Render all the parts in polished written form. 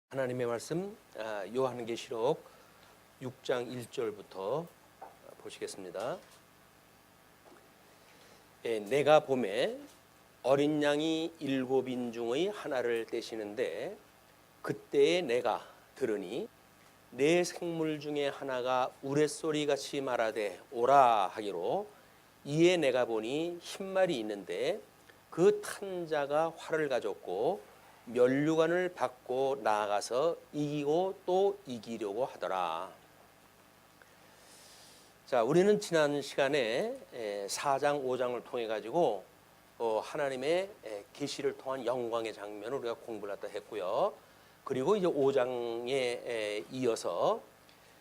하나님의 말씀 요한계시록 6장 1절부터 보시겠습니다. 내가 보매 어린 양이 7인 중의 하나를 떼시는데 그때에 내가 들으니 내 생물 중에 하나가 우레소리같이 말하되 오라 하기로 이에 내가 보니 흰말이 있는데 그 탄 자가 활을 가졌고 면류관을 받고 나아가서 이기고 또 이기려고 하더라. 자, 우리는 지난 시간에 4장 5장을 통해 가지고 하나님의 계시를 통한 영광의 장면을 우리가 공부를 하다 했고요. 그리고 이제 5장에 이어서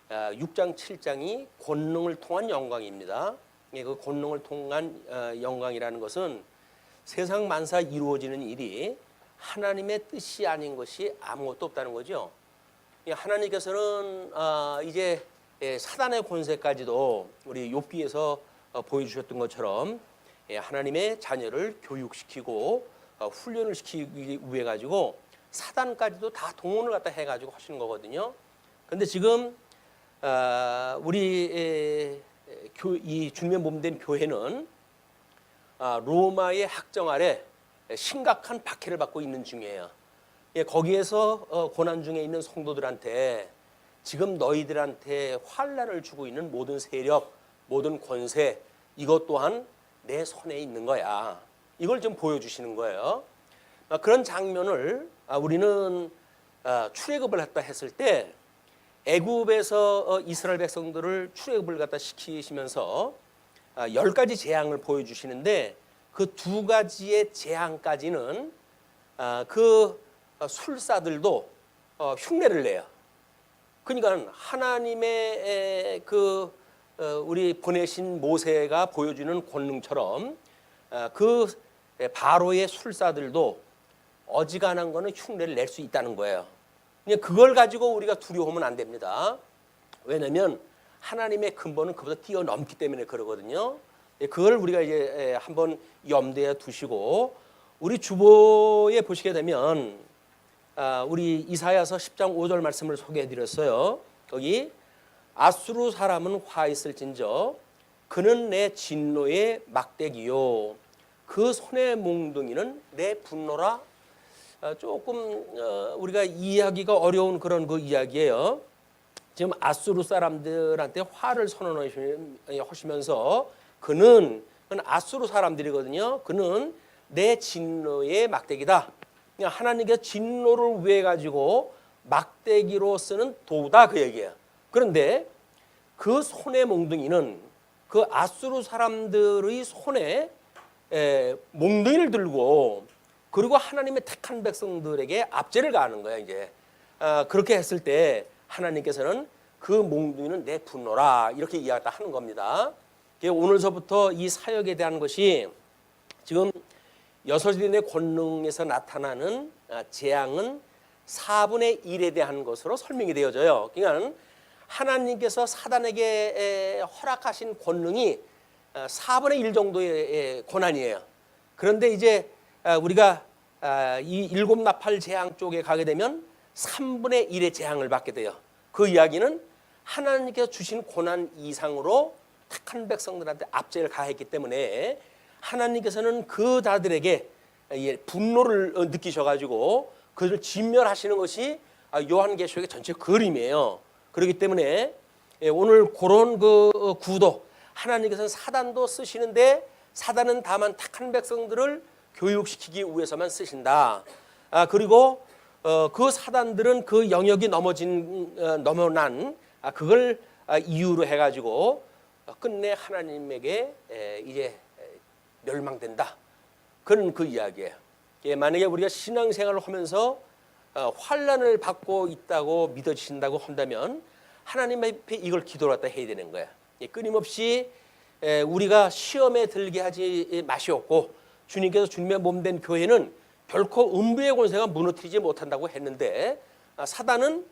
6장 7장이 권능을 통한 영광입니다. 그 권능을 통한 영광이라는 것은 세상 만사 이루어지는 일이 하나님의 뜻이 아닌 것이 아무것도 없다는 거죠. 하나님께서는 이제 사단의 권세까지도 우리 욥기에서 보여주셨던 것처럼 하나님의 자녀를 교육시키고 훈련을 시키기 위해 가지고 사단까지도 다 동원을 갖다 해가지고 하시는 거거든요. 그런데 지금 우리 이 주님의 몸된 교회는 로마의 학정 아래 심각한 박해를 받고 있는 중이에요. 거기에서 고난 중에 있는 성도들한테 지금 너희들한테 환난을 주고 있는 모든 세력, 모든 권세, 이것 또한 내 손에 있는 거야. 이걸 좀 보여주시는 거예요. 그런 장면을 우리는 출애굽을 했다 했을 때 애굽에서 이스라엘 백성들을 출애굽을 갖다 시키시면서 10가지 재앙을 보여주시는데 그 2가지의 재앙까지는 그 술사들도 흉내를 내요. 그러니까 하나님의 우리 보내신 모세가 보여주는 권능처럼 그 바로의 술사들도 어지간한 거는 흉내를 낼 수 있다는 거예요. 그걸 가지고 우리가 두려워하면 안 됩니다. 왜냐하면 하나님의 근본은 그보다 뛰어넘기 때문에 그러거든요. 그걸 우리가 이제 한번 염두에 두시고 우리 주보에 보시게 되면 우리 이사야서 10장 5절 말씀을 소개해 드렸어요. 거기 아수르 사람은 화 있을진저 그는 내 진노의 막대기요 그 손의 몽둥이는 내 분노라. 조금 우리가 이해하기가 어려운 그런 그 이야기예요. 지금 아수르 사람들한테 화를 선언하시면서 그는 아수르 사람들이거든요. 그는 내 진노의 막대기다. 하나님께서 진노를 위해 가지고 막대기로 쓰는 도구다 그 얘기예요. 그런데 그 손의 몽둥이는 그 아수르 사람들의 손에 몽둥이를 들고 그리고 하나님의 택한 백성들에게 압제를 가하는 거예요. 이제 그렇게 했을 때 하나님께서는 그 몽둥이는 내 분노라 이렇게 이야기를 하는 겁니다. 오늘서부터 이 사역에 대한 것이 지금 여섯인의 권능에서 나타나는 재앙은 4분의 1에 대한 것으로 설명이 되어져요. 그러니까 하나님께서 사단에게 허락하신 권능이 4분의 1 정도의 권한이에요. 그런데 이제 우리가 이 7나팔 재앙 쪽에 가게 되면 3분의 1의 재앙을 받게 돼요. 그 이야기는 하나님께서 주신 권한 이상으로 택한 백성들한테 압제를 가했기 때문에 하나님께서는 그 자들에게 분노를 느끼셔가지고 그들을 진멸하시는 것이 요한계시록의 전체 그림이에요. 그렇기 때문에 오늘 그런 그 구도 하나님께서는 사단도 쓰시는데 사단은 다만 택한 백성들을 교육시키기 위해서만 쓰신다. 그리고 그 사단들은 그 영역이 넘어난 그걸 이유로 해가지고 끝내 하나님에게 이제 멸망된다. 그런 그 이야기예요. 만약에 우리가 신앙생활을 하면서 환난을 받고 있다고 믿어지신다고 한다면 하나님 앞에 이걸 기도를 갖다 해야 되는 거야. 끊임없이 우리가 시험에 들게 하지 마시옵고 주님께서 주님의 몸된 교회는 결코 음부의 권세가 무너뜨리지 못한다고 했는데 사단은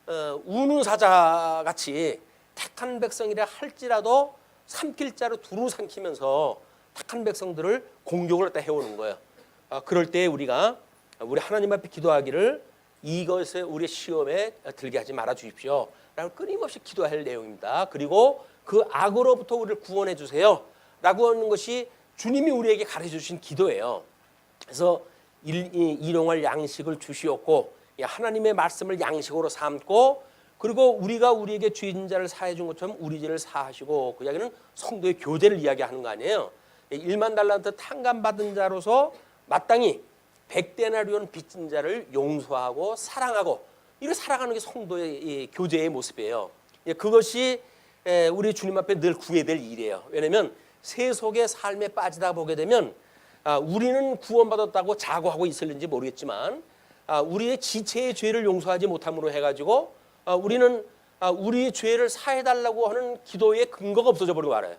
우는 사자같이 택한 백성이라 할지라도 삼킬 자로 두루 삼키면서 택한 백성들을 공격을 갖다 해오는 거예요. 그럴 때 우리 하나님 앞에 기도하기를 이것에 우리의 시험에 들게 하지 말아 주십시오 라고 끊임없이 기도할 내용입니다. 그리고 그 악으로부터 우리를 구원해 주세요 라고 하는 것이 주님이 우리에게 가르쳐 주신 기도예요. 그래서 일용할 양식을 주시옵고 하나님의 말씀을 양식으로 삼고 그리고 우리가 우리에게 죄진 자를 사해 준 것처럼 우리 죄를 사하시고 그 이야기는 성도의 교제를 이야기하는 거 아니에요. 1만 달란트 탕감받은 자로서 마땅히 100데나리온 빚진 자를 용서하고 사랑하고 이렇게 살아가는 게 성도의 교제의 모습이에요. 그것이 우리 주님 앞에 늘 구해야 될 일이에요. 왜냐하면 세속의 삶에 빠지다 보게 되면 우리는 구원받았다고 자고하고 있을는지 모르겠지만 우리의 지체의 죄를 용서하지 못함으로 해가지고 우리는 우리의 죄를 사해달라고 하는 기도의 근거가 없어져 버리고 말아요.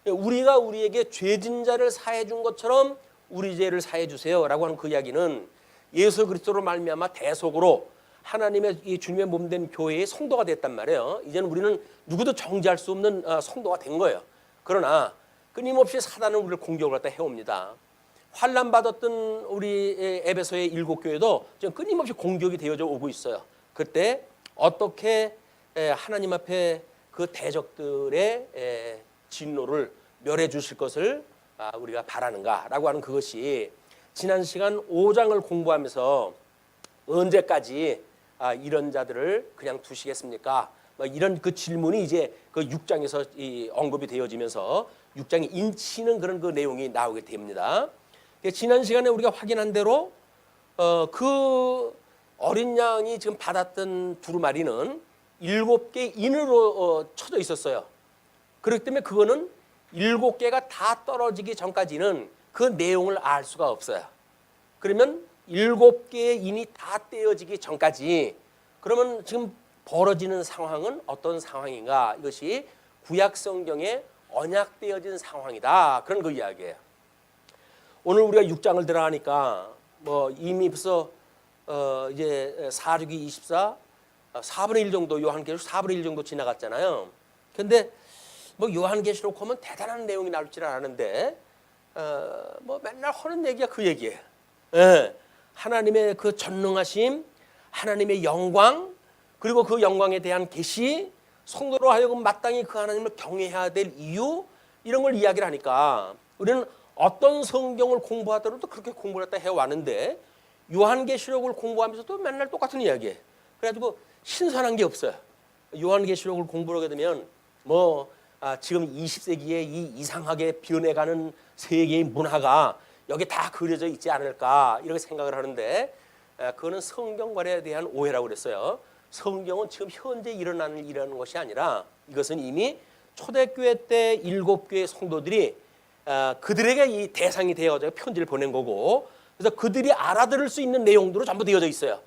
우리가 우리에게 죄진 자를 사해 준 것처럼 우리 죄를 사해 주세요라고 하는 그 이야기는 예수 그리스도로 말미암아 대속으로 하나님의 이 주님의 몸된 교회의 성도가 됐단 말이에요. 이제는 우리는 누구도 정죄할 수 없는 성도가 된 거예요. 그러나 끊임없이 사단은 우리를 공격을 갖다 해옵니다. 환난 받았던 우리 에베소의 7교회도 지금 끊임없이 공격이 되어져 오고 있어요. 그때 어떻게 하나님 앞에 그 대적들의 진노를 멸해 주실 것을 우리가 바라는가라고 하는 그것이 지난 시간 5장을 공부하면서 언제까지 이런 자들을 그냥 두시겠습니까? 이런 그 질문이 이제 그 6장에서 언급이 되어지면서 6장에 인치는 그런 그 내용이 나오게 됩니다. 지난 시간에 우리가 확인한 대로 그 어린 양이 지금 받았던 두루마리는 7개 인으로 쳐져 있었어요. 그렇기 때문에 그거는 7개가 다 떨어지기 전까지는 그 내용을 알 수가 없어요. 그러면 7개의 인이 다 떼어지기 전까지 그러면 지금 벌어지는 상황은 어떤 상황인가? 이것이 구약 성경에 언약되어진 상황이다. 그런 그 이야기예요. 오늘 우리가 6장을 들어가니까 뭐 이미 벌써 이제 4주기 24 4분의 1 정도 요한계시록 4분의 1 정도 지나갔잖아요. 근데 뭐 요한계시록 하면 대단한 내용이 나올 줄 알았는데 뭐 맨날 하는 얘기가 그 얘기예요. 하나님의 그 전능하심, 하나님의 영광, 그리고 그 영광에 대한 계시, 성도로 하여금 마땅히 그 하나님을 경외해야 될 이유 이런 걸 이야기를 하니까 우리는 어떤 성경을 공부하더라도 그렇게 공부를 했다 해왔는데 요한계시록을 공부하면서도 맨날 똑같은 이야기예요. 그래가지고 신선한 게 없어요. 요한계시록을 공부하게 되면 뭐 지금 20세기에 이 이상하게 변해가는 세계의 문화가 여기 다 그려져 있지 않을까 이렇게 생각을 하는데 그거는 성경관에 대한 오해라고 그랬어요. 성경은 지금 현재 일어나는 일이라는 것이 아니라 이것은 이미 초대교회 때 7교회 성도들이 그들에게 이 대상이 되어져 편지를 보낸 거고 그래서 그들이 알아들을 수 있는 내용들로 전부 되어져 있어요.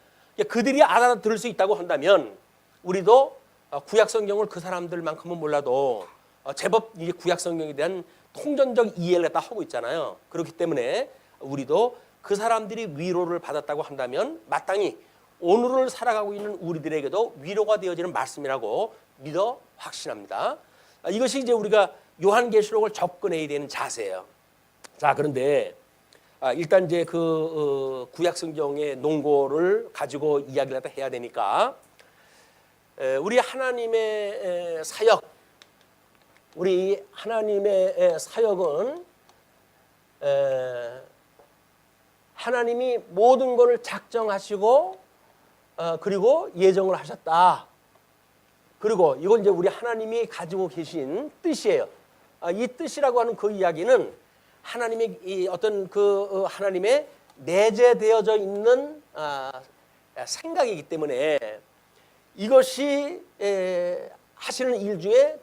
그들이 알아들을 수 있다고 한다면 우리도 구약 성경을 그 사람들만큼은 몰라도 제법 이 구약 성경에 대한 통전적 이해를 다 하고 있잖아요. 그렇기 때문에 우리도 그 사람들이 위로를 받았다고 한다면 마땅히 오늘을 살아가고 있는 우리들에게도 위로가 되어지는 말씀이라고 믿어 확신합니다. 이것이 이제 우리가 요한계시록을 접근해야 되는 자세예요. 자, 그런데 일단 이제 그 구약 성경의 논고를 가지고 이야기를 해야 되니까 우리 하나님의 사역, 우리 하나님의 사역은 하나님이 모든 것을 작정하시고 그리고 예정을 하셨다. 그리고 이건 이제 우리 하나님이 가지고 계신 뜻이에요. 이 뜻이라고 하는 그 이야기는 하나님의 이 어떤 그 하나님의 내재되어져 있는 생각이기 때문에 이것이 하시는 일 중에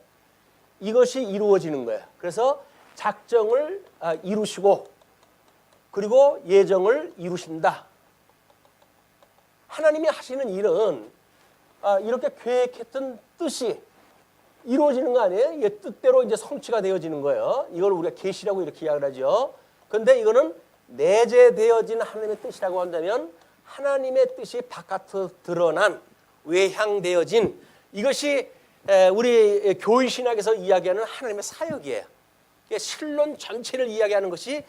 이것이 이루어지는 거예요. 그래서 작정을 이루시고 그리고 예정을 이루신다. 하나님이 하시는 일은 이렇게 계획했던 뜻이 이루어지는 거 아니에요? 이게 뜻대로 이제 성취가 되어지는 거예요. 이걸 우리가 계시라고 이렇게 이야기를 하죠. 그런데 이거는 내재되어진 하나님의 뜻이라고 한다면 하나님의 뜻이 바깥으로 드러난 외향되어진 이것이 우리 교회신학에서 이야기하는 하나님의 사역이에요. 신론 전체를 이야기하는 것이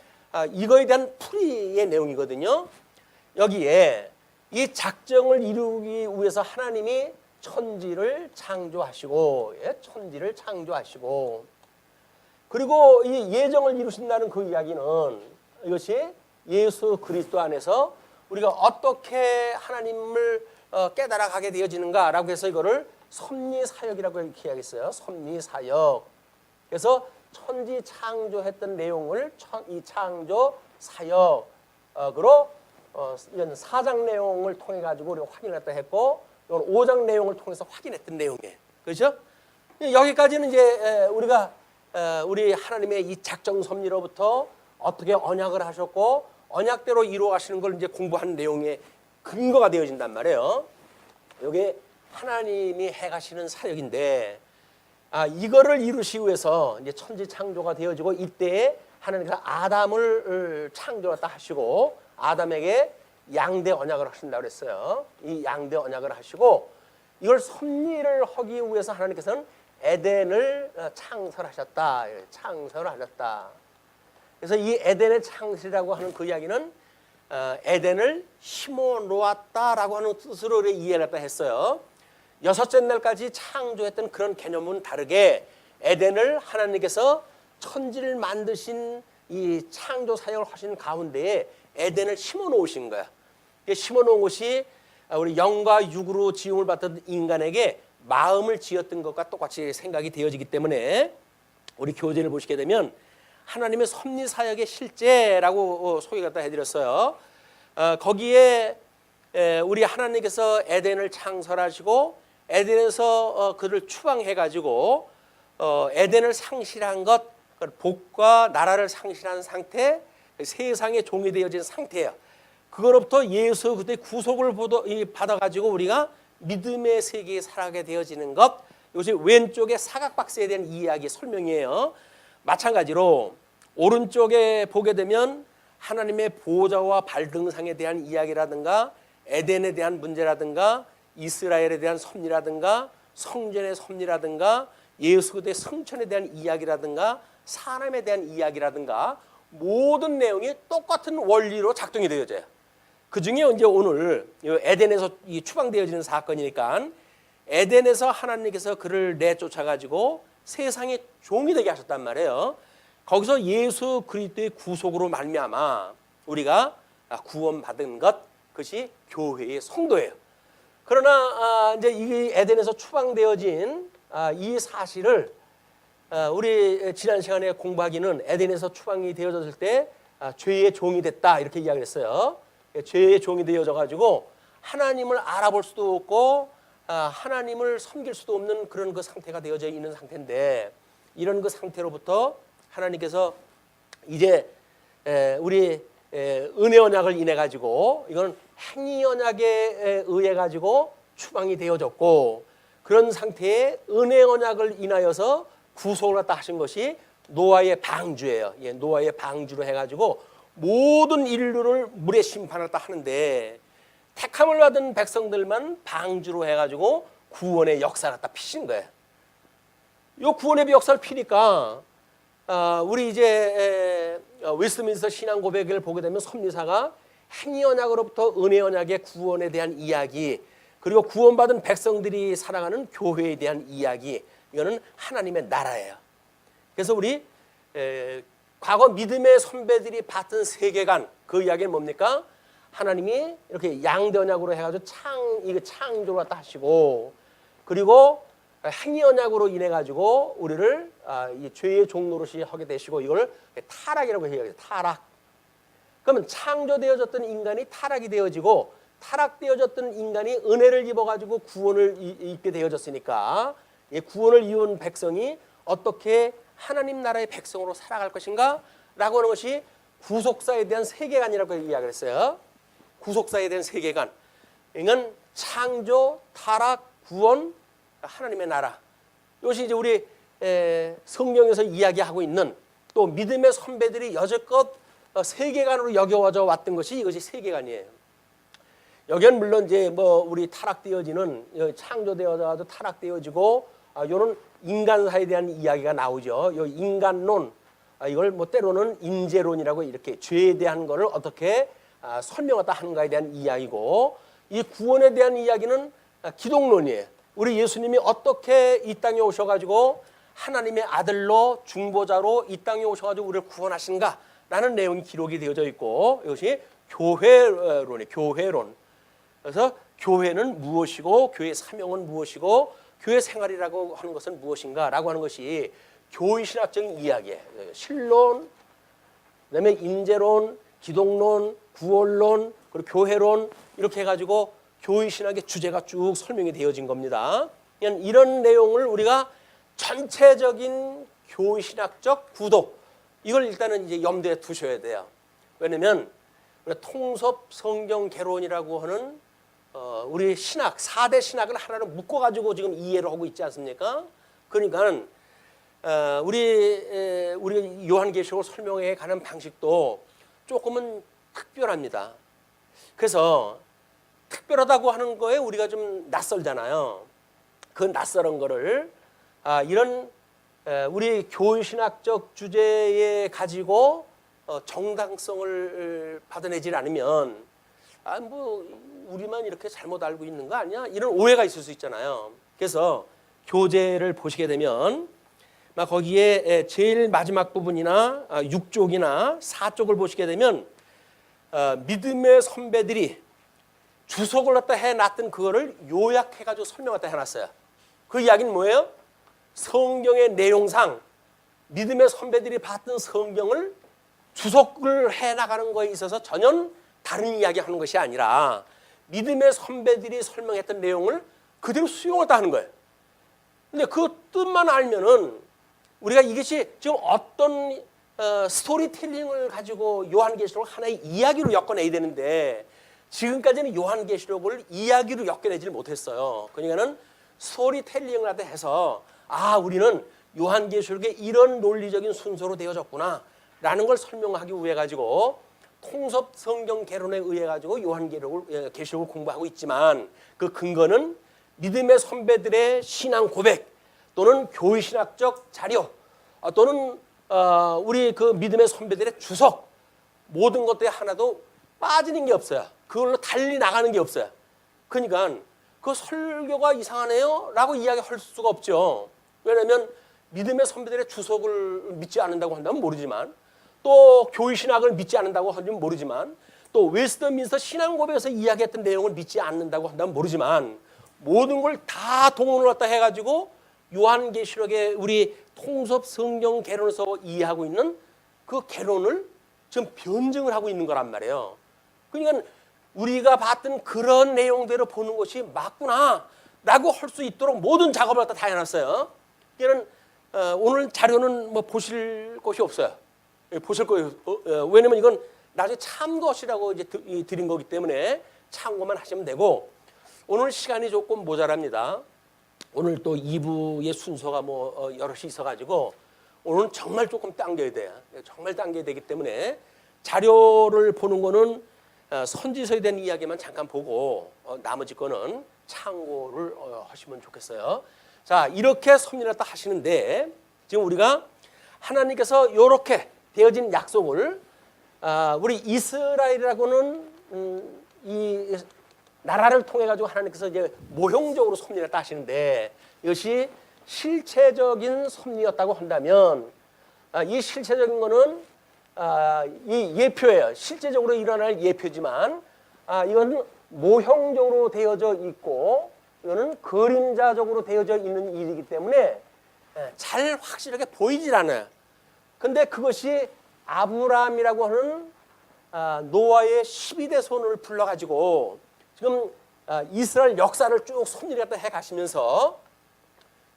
이거에 대한 풀이의 내용이거든요. 여기에 이 작정을 이루기 위해서 하나님이 천지를 창조하시고, 천지를 창조하시고, 그리고 이 예정을 이루신다는 그 이야기는 이것이 예수 그리스도 안에서 우리가 어떻게 하나님을 깨달아가게 되어지는가라고 해서 이거를 섭리사역이라고 이렇게 이야기했어요. 섭리사역. 그래서 천지 창조했던 내용을 이 창조 사역으로 이런 4장 내용을 통해 가지고 우리가 확인했다 했고, 이건 5장 내용을 통해서 확인했던 내용이에요. 그렇죠? 여기까지는 이제 우리가 우리 하나님의 이 작정 섭리로부터 어떻게 언약을 하셨고 언약대로 이루어가시는 걸 이제 공부하는 내용의 근거가 되어진단 말이에요. 이게 하나님이 해가시는 사역인데, 이거를 이루시기 위해서 이제 천지 창조가 되어지고, 이때에 하나님께서 아담을 창조했다 하시고 아담에게 양대 언약을 하신다고 그랬어요. 이 양대 언약을 하시고 이걸 섭리를 하기 위해서 하나님께서는 에덴을 창설하셨다. 창설을 하셨다. 그래서 이 에덴의 창설이라고 하는 그 이야기는 에덴을 심어 놓았다라고 하는 뜻으로 이해를 했어요. 여섯째 날까지 창조했던 그런 개념은 다르게 에덴을 하나님께서 천지를 만드신 이 창조 사역을 하신 가운데에 에덴을 심어 놓으신 거야. 심어 놓은 것이 우리 영과 육으로 지음을 받던 인간에게 마음을 지었던 것과 똑같이 생각이 되어지기 때문에 우리 교재를 보시게 되면 하나님의 섭리 사역의 실제라고 소개가 해드렸어요. 거기에 우리 하나님께서 에덴을 창설하시고 에덴에서 그를 추방해가지고 에덴을 상실한 것, 복과 나라를 상실한 상태, 세상의 종이 되어진 상태예요. 그거로부터 예수 그때 구속을 받아가지고 우리가 믿음의 세계에 살아가게 되어지는 것, 이것이 왼쪽의 사각박스에 대한 이야기 설명이에요. 마찬가지로 오른쪽에 보게 되면 하나님의 보좌와 발등상에 대한 이야기라든가 에덴에 대한 문제라든가 이스라엘에 대한 섭리라든가 성전의 섭리라든가 예수 그리스도의 성천에 대한 이야기라든가 사람에 대한 이야기라든가 모든 내용이 똑같은 원리로 작동이 되어져요. 그 중에 이제 오늘 에덴에서 추방되어지는 사건이니까 에덴에서 하나님께서 그를 내쫓아가지고 세상의 종이 되게 하셨단 말이에요. 거기서 예수 그리스도의 구속으로 말미암아 우리가 구원받은 것, 그것이 교회의 성도예요. 그러나 이제 이 에덴에서 추방되어진 이 사실을 우리 지난 시간에 공부하기는 에덴에서 추방이 되어졌을 때 죄의 종이 됐다 이렇게 이야기를 했어요. 죄의 종이 되어져 가지고 하나님을 알아볼 수도 없고 하나님을 섬길 수도 없는 그런 그 상태가 되어져 있는 상태인데, 이런 그 상태로부터 하나님께서 이제 우리 은혜 언약을 인해 가지고 이건 행위 언약에 의해 가지고 추방이 되어졌고, 그런 상태에 은혜 언약을 인하여서 구속을 갖다 하신 것이 노아의 방주예요. 노아의 방주로 해가지고 모든 인류를 물의 심판을 갖다 하는데, 택함을 받은 백성들만 방주로 해가지고 구원의 역사를 갖다 피신 거예요. 이 구원의 역사를 피니까 우리 이제 웨스트민스터 신앙 고백을 보게 되면 섭리사가 행위 언약으로부터 은혜 언약의 구원에 대한 이야기, 그리고 구원받은 백성들이 살아가는 교회에 대한 이야기, 이거는 하나님의 나라예요. 그래서 우리 과거 믿음의 선배들이 봤던 세계관, 그 이야기는 뭡니까? 하나님이 이렇게 양대 언약으로 해가지고 창조를 갖다 하시고, 그리고 행위 언약으로 인해 가지고 우리를 이 죄의 종노릇이 하게 되시고, 이걸 타락이라고 얘기해요. 타락. 그러면 창조되어졌던 인간이 타락이 되어지고, 타락되어졌던 인간이 은혜를 입어가지고 구원을 입게 되어졌으니까, 이 구원을 이룬 백성이 어떻게 하나님 나라의 백성으로 살아갈 것인가 라고 하는 것이 구속사에 대한 세계관이라고 이야기를 했어요. 구속사에 대한 세계관. 이건 창조, 타락, 구원, 하나님의 나라. 이것이 이제 우리 성경에서 이야기하고 있는, 또 믿음의 선배들이 여지껏 세계관으로 여겨져 왔던 것이 이것이 세계관이에요. 여기는 물론 이제 뭐 우리 타락되어지는, 창조되어서 타락되어지고 이런 인간사에 대한 이야기가 나오죠. 이 인간론, 이걸 뭐 때로는 인재론이라고 이렇게 죄에 대한 것을 어떻게 설명하다 하는가에 대한 이야기고, 이 구원에 대한 이야기는 기독론이에요. 우리 예수님이 어떻게 이 땅에 오셔가지고 하나님의 아들로 중보자로 이 땅에 오셔가지고 우리를 구원하신가라는 내용이 기록이 되어져 있고, 이것이 교회론이에요. 교회론. 그래서 교회는 무엇이고 교회 사명은 무엇이고 교회 생활이라고 하는 것은 무엇인가라고 하는 것이 교회신학적인 이야기예요. 신론, 그다음에 임재론, 기독론, 구원론, 그리고 교회론 이렇게 해가지고 교회신학의 주제가 쭉 설명이 되어진 겁니다. 이런 내용을 우리가 전체적인 교회신학적 구도, 이걸 일단은 이제 염두에 두셔야 돼요. 왜냐면 통섭 성경 개론이라고 하는 우리 신학 4대 신학을 하나로 묶어가지고 지금 이해를 하고 있지 않습니까? 그러니까 우리 요한계시록을 설명해 가는 방식도 조금은 특별합니다. 그래서 특별하다고 하는 거에 우리가 좀 낯설잖아요. 그 낯설은 거를 이런 우리 교회신학적 주제에 가지고 정당성을 받아내질 않으면 뭐 우리만 이렇게 잘못 알고 있는 거 아니야? 이런 오해가 있을 수 있잖아요. 그래서 교재를 보시게 되면 거기에 제일 마지막 부분이나 6쪽이나 4쪽을 보시게 되면 믿음의 선배들이 주석을 갖다 해놨던 그거를 요약해가지고 설명 갖다 해놨어요. 그 이야기는 뭐예요? 성경의 내용상 믿음의 선배들이 봤던 성경을 주석을 해나가는 거에 있어서 전혀 다른 이야기하는 것이 아니라 믿음의 선배들이 설명했던 내용을 그대로 수용했다 하는 거예요. 근데 그 뜻만 알면은 우리가 이것이 지금 어떤 스토리텔링을 가지고 요한계시록을 하나의 이야기로 엮어내야 되는데 지금까지는 요한계시록을 이야기로 엮어내질 못했어요. 그러니까는 스토리텔링을 하다 해서 우리는 요한계시록에 이런 논리적인 순서로 되어졌구나 라는 걸 설명하기 위해 가지고 통섭 성경 개론에 의해 가지고 요한계시록을 공부하고 있지만 그 근거는 믿음의 선배들의 신앙 고백 또는 교회신학적 자료 또는 우리 그 믿음의 선배들의 주석 모든 것들이 하나도 빠지는 게 없어요. 그걸로 달리 나가는 게 없어요. 그러니까 그 설교가 이상하네요 라고 이야기할 수가 없죠. 왜냐하면 믿음의 선배들의 주석을 믿지 않는다고 한다면 모르지만 또 교회신학을 믿지 않는다고 하면 모르지만 또 웨스트민스터 신앙고백에서 이야기했던 내용을 믿지 않는다고 한다면 모르지만 모든 걸 다 동원을 갖다 해가지고 요한계시록의 우리 통섭 성경 개론에서 이해하고 있는 그 개론을 지금 변증을 하고 있는 거란 말이에요. 그러니까 우리가 봤던 그런 내용대로 보는 것이 맞구나 라고 할 수 있도록 모든 작업을 갖다 다 해놨어요. 이는 오늘 자료는 뭐 보실 것이 없어요. 보실 거예요. 왜냐면 이건 나중에 참고하시라고 이제 드린 거기 때문에 참고만 하시면 되고 오늘 시간이 조금 모자랍니다. 오늘 또 2부의 순서가 뭐 여럿이 있어가지고 오늘은 정말 조금 당겨야 돼요. 정말 당겨야 되기 때문에 자료를 보는 거는 선지서에 대한 이야기만 잠깐 보고 나머지 거는 참고를 하시면 좋겠어요. 자, 이렇게 섭리를 딱 하시는데 지금 우리가 하나님께서 이렇게 되어진 약속을 우리 이스라엘이라고는 이 나라를 통해 가지고 하나님께서 이제 모형적으로 섭리를 딱 하시는데 이것이 실체적인 섭리였다고 한다면 이 실체적인 거는 이 예표예요. 실제적으로 일어날 예표지만 이건 모형적으로 되어져 있고 이거는 그림자적으로 되어져 있는 일이기 때문에 잘 확실하게 보이질 않아요. 근데 그것이 아브라함이라고 하는 노아의 12대 손을 불러가지고 지금 이스라엘 역사를 쭉 섭리를 갖다 해가시면서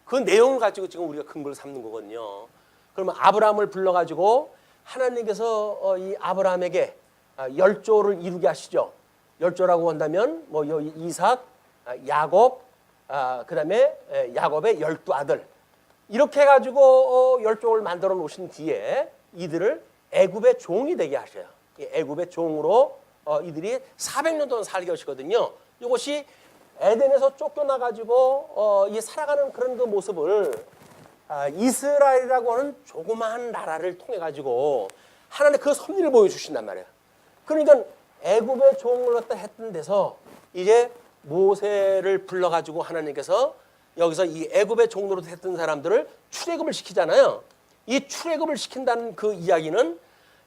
그 내용을 가지고 지금 우리가 근거를 삼는 거거든요. 그러면 아브라함을 불러가지고 하나님께서 이 아브라함에게 열조를 이루게 하시죠. 열조라고 한다면 뭐 이삭, 야곱, 그다음에 야곱의 12아들 이렇게 해가지고 열조를 만들어 놓으신 뒤에 이들을 애굽의 종이 되게 하셔요. 애굽의 종으로 이들이 400년 동안 살게 하시거든요. 이것이 에덴에서 쫓겨나가지고 살아가는 그런 그 모습을 이스라엘이라고 하는 조그마한 나라를 통해 가지고 하나님 그 섭리를 보여주신단 말이에요. 그러니까 애굽의 종을 갖다 했던 데서 이제 모세를 불러가지고 하나님께서 여기서 이 애굽의 종로로 했던 사람들을 출애굽을 시키잖아요. 이 출애굽을 시킨다는 그 이야기는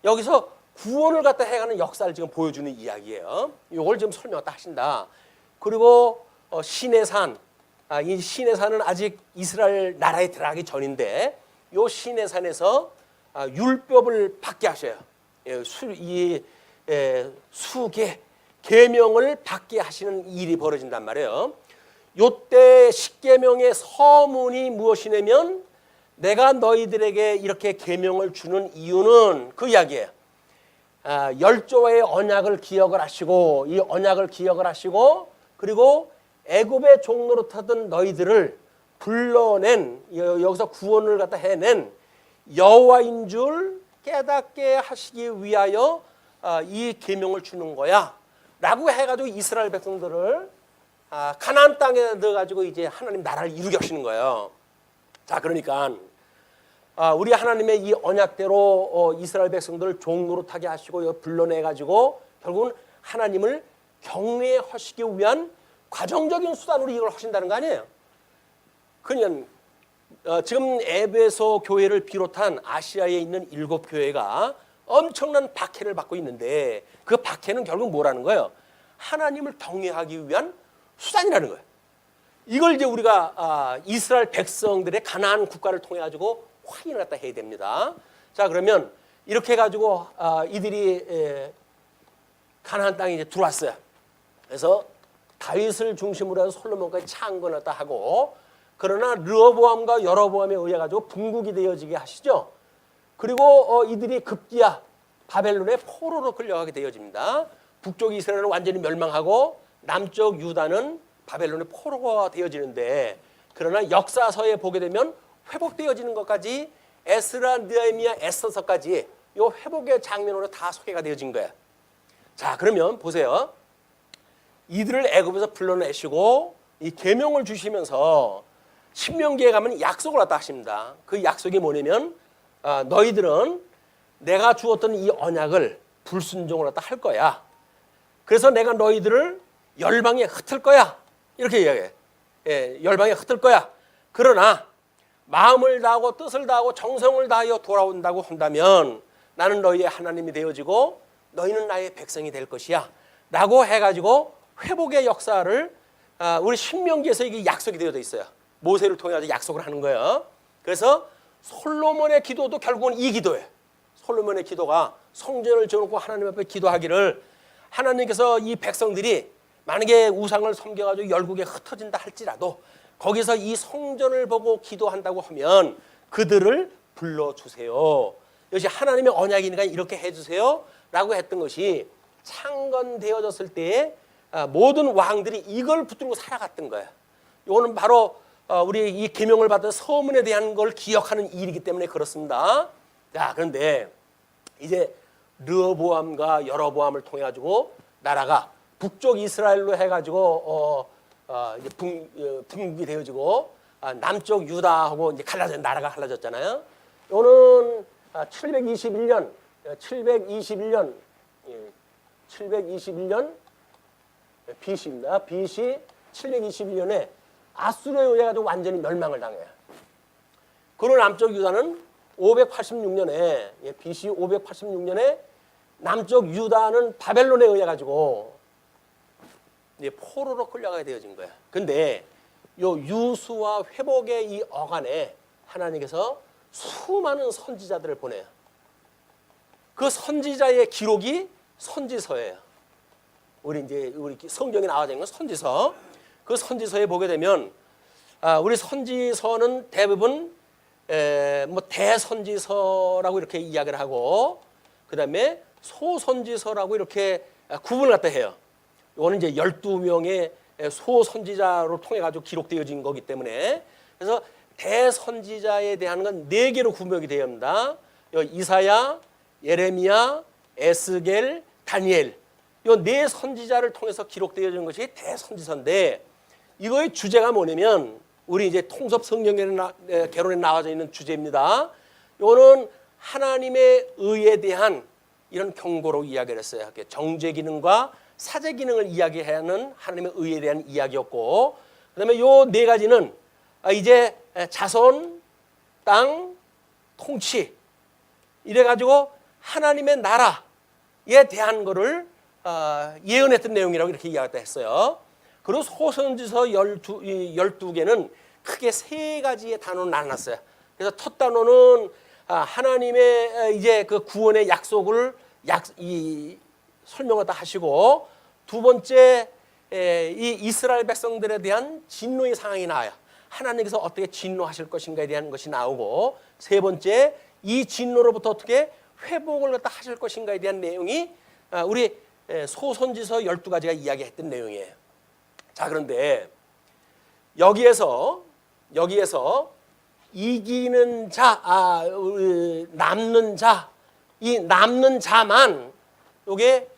여기서 구원을 갖다 해가는 역사를 지금 보여주는 이야기예요. 이걸 지금 설명을 하신다. 그리고 시내산, 이 시내산은 아직 이스라엘 나라에 들어가기 전인데 이 시내산에서 율법을 받게 하셔요. 수계 계명을 받게 하시는 일이 벌어진단 말이에요. 요때 십계명의 서문이 무엇이냐면 내가 너희들에게 이렇게 계명을 주는 이유는 그 이야기예요. 열조와의 언약을 기억을 하시고 이 언약을 기억을 하시고 그리고 애굽의 종로로 타던 너희들을 불러낸 여기서 구원을 갖다 해낸 여호와인 줄 깨닫게 하시기 위하여 이 계명을 주는 거야 라고 해가지고 이스라엘 백성들을 가나안 땅에 넣어가지고 이제 하나님 나라를 이루게 하시는 거예요. 자, 그러니까 우리 하나님의 이 언약대로 이스라엘 백성들을 종로로 타게 하시고 불러내가지고 결국은 하나님을 경외하시기 위한 과정적인 수단으로 이걸 하신다는 거 아니에요. 그러니까 지금 에베소 교회를 비롯한 아시아에 있는 7교회가 엄청난 박해를 받고 있는데 그 박해는 결국 뭐라는 거예요? 하나님을 경외하기 위한 수단이라는 거예요. 이걸 이제 우리가 이스라엘 백성들의 가나안 국가를 통해 가지고 확인을 갖다 해야 됩니다. 자, 그러면 이렇게 해가지고 이들이 가나안 땅에 이제 들어왔어요. 그래서 다윗을 중심으로 해서 솔로몬까지 창건을 갖다 하고 그러나 르호보암과 여로보암에 의해 가지고 분국이 되어지게 하시죠. 그리고 이들이 급기야 바벨론의 포로로 끌려가게 되어집니다. 북쪽 이스라엘은 완전히 멸망하고 남쪽 유다는 바벨론의 포로가 되어지는데 그러나 역사서에 보게 되면 회복되어지는 것까지 에스라, 느헤미야, 에스더서까지 이 회복의 장면으로 다 소개가 되어진 거예요. 자, 그러면 보세요. 이들을 애굽에서 불러내시고 이 계명을 주시면서 신명기에 가면 약속을 갖다 하십니다. 그 약속이 뭐냐면 너희들은 내가 주었던 이 언약을 불순종을 갖다 할 거야. 그래서 내가 너희들을 열방에 흩을 거야. 이렇게 이야기해. 열방에 흩을 거야. 그러나 마음을 다하고 뜻을 다하고 정성을 다하여 돌아온다고 한다면 나는 너희의 하나님이 되어지고 너희는 나의 백성이 될 것이야 라고 해가지고 회복의 역사를 우리 신명기에서 이게 약속이 되어져 있어요. 모세를 통해 가지고 약속을 하는 거예요. 그래서 솔로몬의 기도도 결국은 이 기도예요. 솔로몬의 기도가 성전을 지어놓고 하나님 앞에 기도하기를 하나님께서 이 백성들이 만약에 우상을 섬겨가지고 열국에 흩어진다 할지라도 거기서 이 성전을 보고 기도한다고 하면 그들을 불러주세요. 이것이 하나님의 언약이니까 이렇게 해주세요 라고 했던 것이 창건되어졌을 때에 모든 왕들이 이걸 붙들고 살아갔던 거예요. 이거는 바로 우리 이 계명을 받은 서문에 대한 걸 기억하는 일이기 때문에 그렇습니다. 자, 그런데 이제 르호보암과 여로보암을 통해 가지고 나라가 북쪽 이스라엘로 해가지고 이제 분국이 되어지고 남쪽 유다하고 이제 나라가 갈라졌잖아요. 이거는 721년 BC입니다. BC 721년에 아수르에 의해 가지고 완전히 멸망을 당해요. 그리고 남쪽 유다는 586년에 BC 586년에 남쪽 유다는 바벨론에 의해 가지고 이제 포로로 끌려가게 되어진 거야. 근데 요 유수와 회복의 이 어간에 하나님께서 수많은 선지자들을 보내요. 그 선지자의 기록이 선지서예요. 우리 성경에 나와져 있는 선지서. 그 선지서에 보게 되면 우리 선지서는 대부분 뭐 대선지서라고 이렇게 이야기를 하고 그다음에 소선지서라고 이렇게 구분을 갖다 해요. 이거는 이제 12명의 소선지자로 통해 가지고 기록되어진 거기 때문에 그래서 대선지자에 대한 건 4개로 구별이 되어야 합니다. 이사야, 예레미야, 에스겔, 다니엘 이 4 선지자를 통해서 기록되어진 것이 대선지서인데 이거의 주제가 뭐냐면 우리 이제 통섭 성경개론에 나와져 있는 주제입니다. 이거는 하나님의 의에 대한 이런 경고로 이야기를 했어요. 정죄 기능과 사제 기능을 이야기하는 하나님의 의에 대한 이야기였고, 그다음에 요 네 가지는 이제 자손, 땅, 통치 이래가지고 하나님의 나라에 대한 거를 예언했던 내용이라고 이렇게 이야기했다 했어요. 그리고 소선지서 12개는 크게 세 가지의 단어로 나눴어요. 그래서 첫 단어는 하나님의 이제 그 구원의 약속을 설명하다 하시고, 두 번째 이 이스라엘 백성들에 대한 진노의 상황이 나와요. 하나님께서 어떻게 진노하실 것인가에 대한 것이 나오고, 세 번째 이 진노로부터 어떻게 회복을 갖다 하실 것인가에 대한 내용이 우리 소선지서 12가지가 이야기했던 내용이에요. 자, 그런데 여기에서 이기는 자, 남는 자, 이 남는 자만 이게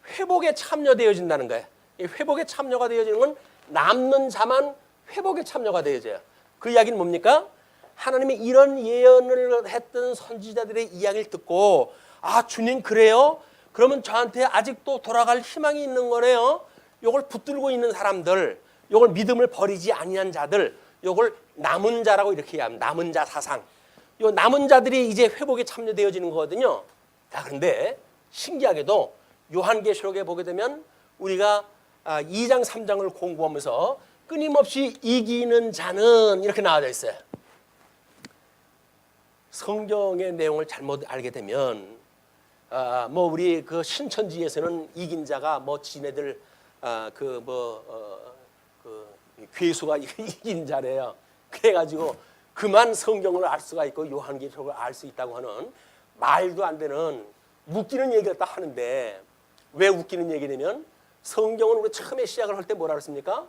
회복에 참여되어진다는 거예요. 이 회복에 참여가 되어지는 건 남는 자만 회복에 참여가 되어져요. 그 이야기는 뭡니까? 하나님이 이런 예언을 했던 선지자들의 이야기를 듣고, 아, 주님 그래요? 그러면 저한테 아직도 돌아갈 희망이 있는 거네요. 요걸 붙들고 있는 사람들, 요걸 믿음을 버리지 아니한 자들, 요걸 남은 자라고 이렇게 이야기합니다. 남은 자 사상. 요 남은 자들이 이제 회복에 참여되어지는 거거든요. 자, 그런데 신기하게도 요한계시록에 보게 되면 우리가 2장 3장을 공부하면서 끊임없이 이기는 자는 이렇게 나와져 있어요. 성경의 내용을 잘못 알게 되면 뭐 우리 그 신천지에서는 이긴 자가 뭐 지네들 괴수가 이긴 자래요. 그래가지고 그만 성경을 알 수가 있고 요한계시록을 알 수 있다고 하는 말도 안 되는 웃기는 얘기를 다 하는데, 왜 웃기는 얘기냐면 성경은 우리 처음에 시작을 할 때 뭐라 그랬습니까?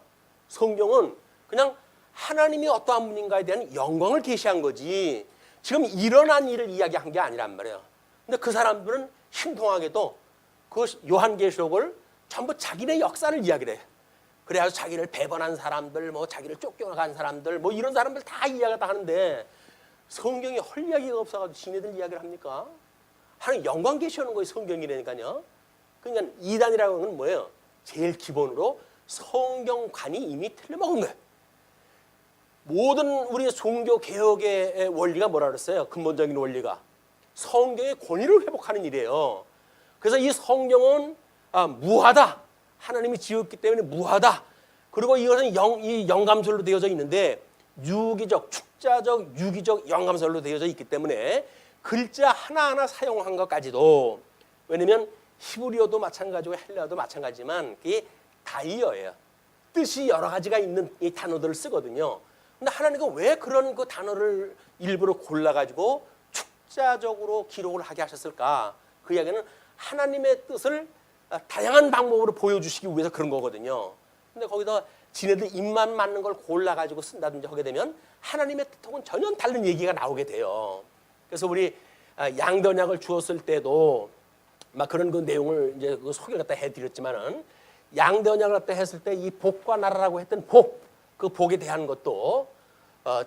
성경은 그냥 하나님이 어떠한 분인가에 대한 영광을 계시한 거지 지금 일어난 일을 이야기한 게 아니란 말이에요. 근데 그 사람들은 신통하게도 그 요한계시록을 전부 자기네 역사를 이야기를 해요. 그래서 자기를 배반한 사람들, 뭐 자기를 쫓겨나간 사람들, 뭐 이런 사람들 다 이야기를 다 하는데 성경에 헐 이야기가 없어가지고 지네들 이야기를 합니까? 하나님 영광 계시하는 거예요. 성경이라니까요. 그러니까 이단이라고 하는 건 뭐예요? 제일 기본으로 성경관이 이미 틀려먹은 거예요. 모든 우리 종교 개혁의 원리가 뭐라 그랬어요? 근본적인 원리가 성경의 권위를 회복하는 일이에요. 그래서 이 성경은 무하다. 하나님이 지었기 때문에 무하다. 그리고 이것은 이 영감설로 되어져 있는데 유기적, 축자적, 유기적 영감설로 되어져 있기 때문에 글자 하나하나 사용한 것까지도, 왜냐면 히브리어도 마찬가지고 헬라어도 마찬가지지만 그게 다이어예요. 뜻이 여러 가지가 있는 이 단어들을 쓰거든요. 근데 하나님은 왜 그런 그 단어를 일부러 골라가지고 축자적으로 기록을 하게 하셨을까? 그 이야기는 하나님의 뜻을 다양한 방법으로 보여주시기 위해서 그런 거거든요. 근데 거기다 지네들 입만 맞는 걸 골라가지고 쓴다든지 하게 되면 하나님의 뜻하고는 전혀 다른 얘기가 나오게 돼요. 그래서 우리 양던약을 주었을 때도 막 그런 그 내용을 이제 그 소개를 갖다 해드렸지만은 양던약을 갖다 했을 때 이 복과 나라라고 했던 그 복에 대한 것도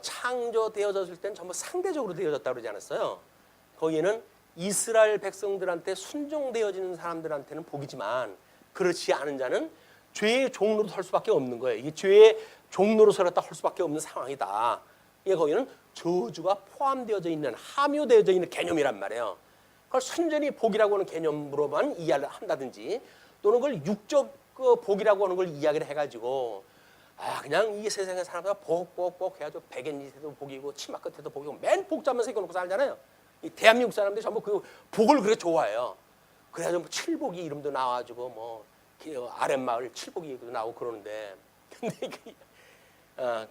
창조되어졌을 때는 전부 상대적으로 되어졌다고 그러지 않았어요. 거기에는 이스라엘 백성들한테 순종되어지는 사람들한테는 복이지만 그렇지 않은 자는 죄의 종로로 설 수밖에 없는 거예요. 이게 죄의 종로로 설었다 할 수밖에 없는 상황이다. 이게 거기는 저주가 포함되어져 있는, 함유되어져 있는 개념이란 말이에요. 그걸 순전히 복이라고 하는 개념으로만 이해를 한다든지, 또는 그걸 육적 그 복이라고 하는 걸 이야기를 해가지고 그냥 이 세상에 사람들 복 해가지고 백엔잎에도 복이고 치마 끝에도 복이고 맨 복잡한 새겨놓고 살잖아요. 이 대한민국 사람들이 전부 그 복을 그렇게 좋아해요. 그래가지고 뭐 칠복이 이름도 나와가지고 뭐 아랫마을 칠복이 나오고 그러는데, 근데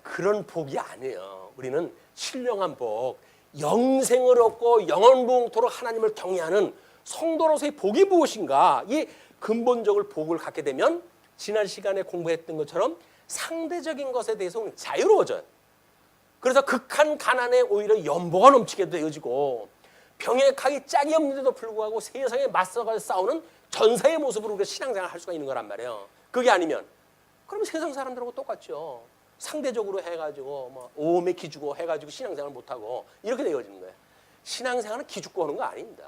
그런 복이 아니에요. 우리는 신령한 복, 영생을 얻고 영원무궁토록 하나님을 경외하는 성도로서의 복이 무엇인가? 이 근본적으로 복을 갖게 되면 지난 시간에 공부했던 것처럼 상대적인 것에 대해서는 자유로워져요. 그래서 극한 가난에 오히려 연보가 넘치게 되어지고, 병역하기 짝이 없는데도 불구하고 세상에 맞서가 싸우는 전사의 모습으로 우리가 신앙생활을 할 수가 있는 거란 말이에요. 그게 아니면 그럼 세상 사람들하고 똑같죠. 상대적으로 해가지고 뭐 오음에 기주고 해가지고 신앙생활을 못하고 이렇게 되어지는 거예요. 신앙생활은 기죽고 하는 거 아닙니다.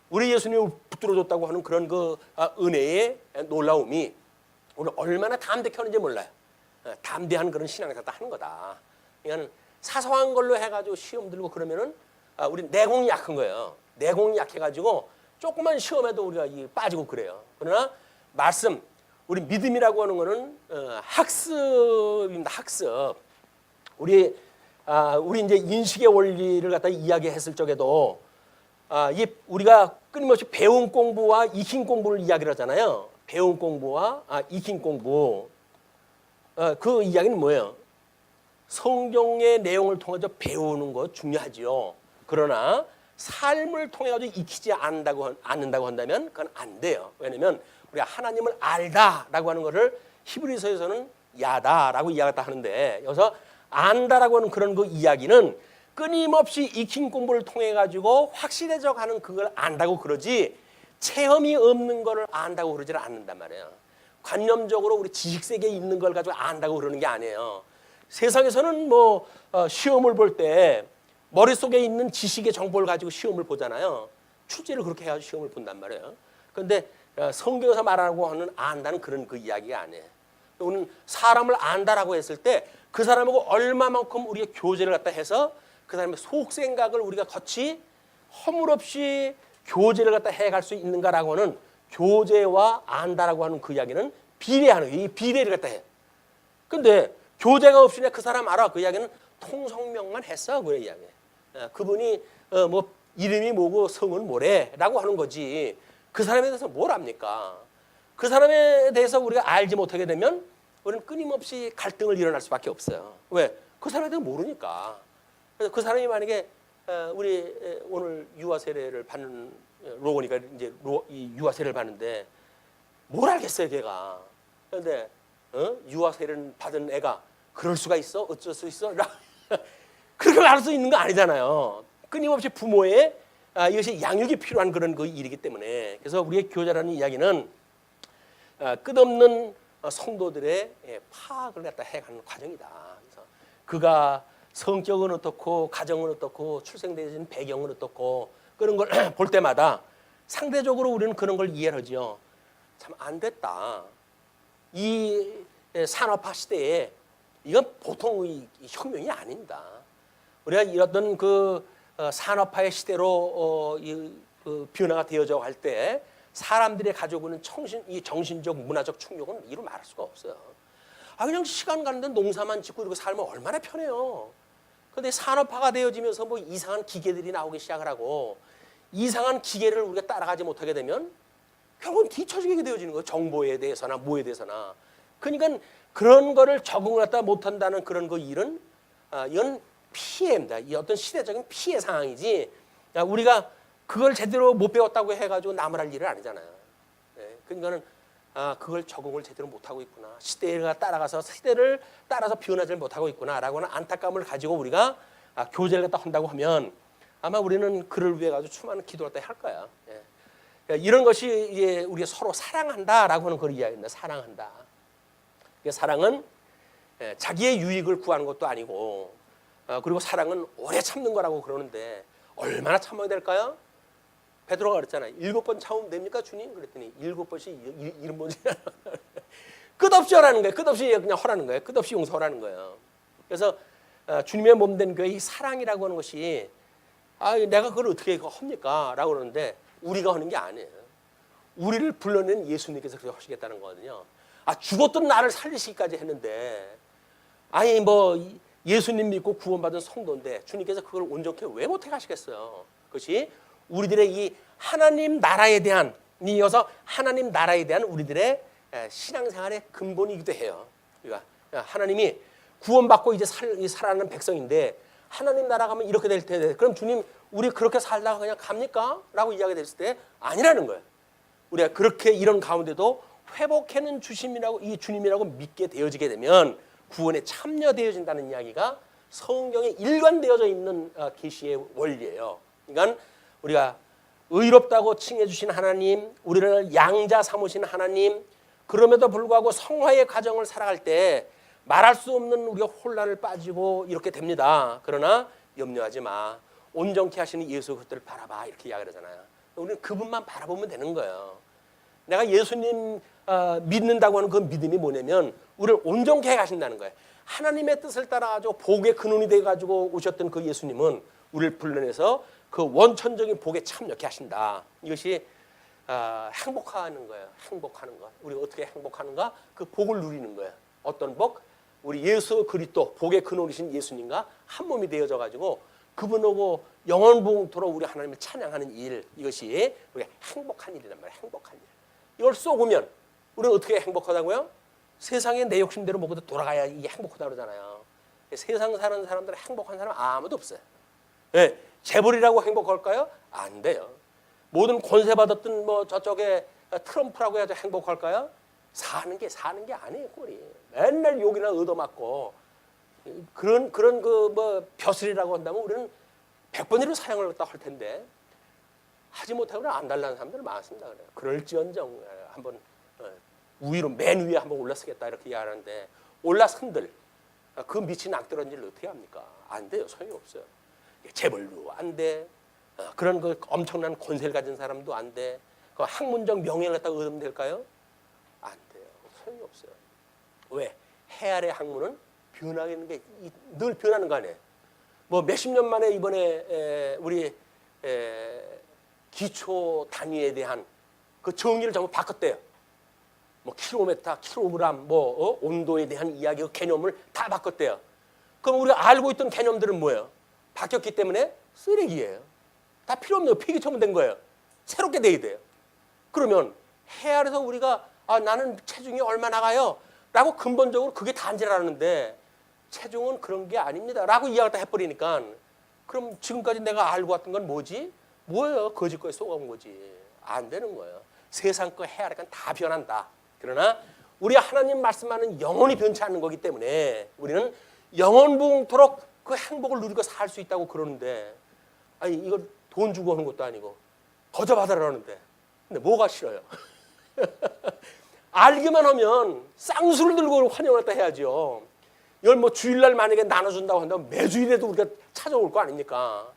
우리 예수님을 붙들어줬다고 하는 그런 그 은혜의 놀라움이 우리 얼마나 담대했는지 몰라요. 담대한 그런 신앙을 갖다 하는 거다. 그러니까 사소한 걸로 해가지고 시험 들고 그러면은 우리 내공이 약한 거예요. 내공이 약해가지고 조그만 시험에도 우리가 빠지고 그래요. 그러나 말씀, 우리 믿음이라고 하는 거는 학습입니다. 학습. 우리 이제 인식의 원리를 갖다 이야기했을 적에도 우리가 끊임없이 배운 공부와 익힌 공부를 이야기를 하잖아요. 배운 공부와 익힌 공부. 그 이야기는 뭐예요? 성경의 내용을 통해서 배우는 거 중요하지요. 그러나 삶을 통해 가지고 익히지 않는다고 한다면 그건 안 돼요. 왜냐하면 우리가 하나님을 알다라고 하는 것을 히브리서에서는 야다라고 이야기했다 하는데, 여기서 안다라고 하는 그런 그 이야기는 끊임없이 익힌 공부를 통해 가지고 확실해져 가는 그걸 안다고 그러지, 체험이 없는 거를 안다고 그러지는 않는단 말이에요. 관념적으로 우리 지식 세계에 있는 걸 가지고 안다고 그러는 게 아니에요. 세상에서는 뭐 시험을 볼 때 머릿속에 있는 지식의 정보를 가지고 시험을 보잖아요. 출제를 그렇게 해가지고 시험을 본단 말이에요. 그런데 성경에서 말하고 하는 안다는 그런 그 이야기가 아니에요. 우리는 사람을 안다라고 했을 때 그 사람하고 얼마만큼 우리가 교제를 갖다 해서 그 사람의 속 생각을 우리가 같이 허물없이 교제를 갖다 해갈 수 있는가라고 하는, 교제와 안다라고 하는 그 이야기는 비례하는 거예요. 이 비례를 갖다 해. 근데 교제가 없으냐 그 사람 알아. 그 이야기는 통성명만 했어. 그 이야기예요. 그분이 뭐 이름이 뭐고 성은 뭐래라고 하는 거지. 그 사람에 대해서 뭘 압니까? 그 사람에 대해서 우리가 알지 못하게 되면 우리는 끊임없이 갈등을 일어날 수밖에 없어요. 왜? 그 사람에 대해서 모르니까. 그래서 그 사람이 만약에 우리 오늘 유아 세례를 받는 로건이가 이제 이 유아 세례를 받는데 뭘 알겠어요, 걔가. 그런데 유아 세례를 받은 애가 그럴 수가 있어? 어쩔 수 있어? 그렇게 알 수 있는 거 아니잖아요. 끊임없이 부모의 이것이 양육이 필요한 그런 그 일이기 때문에. 그래서 우리의 교제라는 이야기는 끝없는 성도들의 파악을 갖다 해가는 과정이다. 그래서 그가 성격은 어떻고 가정은 어떻고 출생되어진 배경은 어떻고 그런 걸 볼 때마다 상대적으로 우리는 그런 걸 이해하죠. 참 안 됐다. 이 산업화 시대에 이건 보통의 혁명이 아닙니다. 우리가 이런 그 산업화의 시대로 그 변화가 되어져 갈 때 사람들이 가지고 있는 이 정신적 문화적 충격은 이루 말할 수가 없어요. 그냥 시간 가는데 농사만 짓고 이렇게 살면 얼마나 편해요. 그런데 산업화가 되어지면서 뭐 이상한 기계들이 나오기 시작을 하고 이상한 기계를 우리가 따라가지 못하게 되면 결국은 뒤처지게 되어지는 거예요. 정보에 대해서나 뭐에 대해서나. 그러니까 그런 거를 적응을 갖다 못한다는 그런 그 일은 이건 피해입니다. 이 어떤 시대적인 피해 상황이지 우리가 그걸 제대로 못 배웠다고 해가지고 남을 할 일은 아니잖아요. 그러니까는 그걸 적응을 제대로 못하고 있구나. 시대가 따라가서 시대를 따라서 변하지 못하고 있구나라고 하는 안타까움을 가지고 우리가 교제를 갖다 한다고 하면 아마 우리는 그를 위해 가지고 수많은 기도를 갖다 할 거야. 이런 것이 이제 우리가 서로 사랑한다라고 하는 그런 이야기입니다. 사랑한다. 사랑은 자기의 유익을 구하는 것도 아니고 그리고 사랑은 오래 참는 거라고 그러는데 얼마나 참아야 될까요? 베드로가 그랬잖아요. 7번 참으면 됩니까 주님? 그랬더니 7번씩 이름 뭐지? 끝없이 하라는 거예요. 끝없이 그냥 허라는 거예요. 끝없이 용서하라는 거예요. 그래서 주님의 몸된 교회 이 사랑이라고 하는 것이 내가 그걸 어떻게 합니까? 라고 그러는데 우리가 하는 게 아니에요. 우리를 불러낸 예수님께서 그렇게 하시겠다는 거거든요. 죽었던 나를 살리시기까지 했는데 뭐 예수님 믿고 구원받은 성도인데 주님께서 그걸 온전히 왜 못해 가시겠어요? 그것이 우리들의 이 하나님 나라에 대한 이어서 하나님 나라에 대한 우리들의 신앙생활의 근본이기도 해요. 그러니까 하나님이 구원받고 이제 살아가는 백성인데 하나님 나라 가면 이렇게 될 텐데 그럼 주님 우리 그렇게 살다가 그냥 갑니까? 라고 이야기 됐을 때 아니라는 거예요. 우리가 그렇게 이런 가운데도 회복해는 이 주님이라고 믿게 되어지게 되면 구원에 참여되어진다는 이야기가 성경에 일관되어져 있는 계시의 원리예요. 그러니까 우리가 의롭다고 칭해 주신 하나님, 우리를 양자 삼으신 하나님, 그럼에도 불구하고 성화의 과정을 살아갈 때 말할 수 없는 우리가 혼란을 빠지고 이렇게 됩니다. 그러나 염려하지 마. 온전케 하시는 예수 그리스도를 바라봐. 이렇게 이야기를 하잖아요. 우리는 그분만 바라보면 되는 거예요. 내가 예수님 믿는다고 하는 그 믿음이 뭐냐면 우리를 온전케 하신다는 거예요. 하나님의 뜻을 따라가지고 복의 근원이 돼가지고 오셨던 그 예수님은 우리를 불러내서 그 원천적인 복에 참여케 하신다. 이것이 행복하는 거예요. 행복하는 것. 우리가 어떻게 행복하는가? 그 복을 누리는 거예요. 어떤 복? 우리 예수 그리스도 복의 근원이신 예수님과 한 몸이 되어져 가지고 그분하고 영원봉토록 우리 하나님을 찬양하는 일, 이것이 우리가 행복한 일이란 말이에요. 행복한 일. 이걸 쏘으면 우리는 어떻게 행복하다고요? 세상에 내 욕심대로 먹어도 돌아가야 이게 행복하다 그러잖아요. 세상 사는 사람들은 행복한 사람 아무도 없어요. 네, 재벌이라고 행복할까요? 안 돼요. 모든 권세 받았던 뭐 저쪽에 트럼프라고 해야지 행복할까요? 사는 게 아니에요, 꼴이. 맨날 욕이나 얻어맞고 그런 그 뭐 벼슬이라고 한다면 우리는 100번이라도 사형을 갖다 할 텐데 하지 못하고는 안 달라는 사람들 많습니다. 그래요. 그럴지언정 한번 위로 맨 위에 한번 올라서겠다 이렇게 이야기하는데 올라선들 그 미친 악들은지를 어떻게 합니까? 안 돼요. 소용이 없어요. 재벌도 안 돼. 그런 그 엄청난 권세를 가진 사람도 안 돼. 그 학문적 명예를 갖다 얻으면 될까요? 안 돼요. 소용이 없어요. 왜? 해 아래 학문은 변하는 게 늘 변하는 거 아니에요. 뭐 몇십 년 만에 이번에 우리 기초 단위에 대한 그 정의를 전부 바꿨대요. 뭐 킬로미터, 킬로그램, 뭐 온도에 대한 이야기, 그 개념을 다 바꿨대요. 그럼 우리가 알고 있던 개념들은 뭐예요? 바뀌었기 때문에 쓰레기예요. 다 필요 없네요. 폐기 처분된 거예요. 새롭게 돼야 돼요. 그러면 해 아래서 우리가 나는 체중이 얼마 나가요? 라고 근본적으로 그게 단지라는데 체중은 그런 게 아닙니다. 라고 이야기를 다 해버리니까 그럼 지금까지 내가 알고 왔던 건 뭐지? 뭐예요? 거짓 거에 속아온 거지. 안 되는 거예요. 세상 거 해 아래간 다 변한다. 그러나 우리 하나님 말씀하는 영원히 변치 않는 거기 때문에 우리는 영원붕토록 그 행복을 누리고 살 수 있다고 그러는데 아니 이걸 돈 주고 하는 것도 아니고 거저 받으라는데 근데 뭐가 싫어요? 알기만 하면 쌍수를 들고 환영을 했다 해야죠. 이걸 뭐 주일날 만약에 나눠준다고 한다면 매주일에도 우리가 찾아올 거 아닙니까?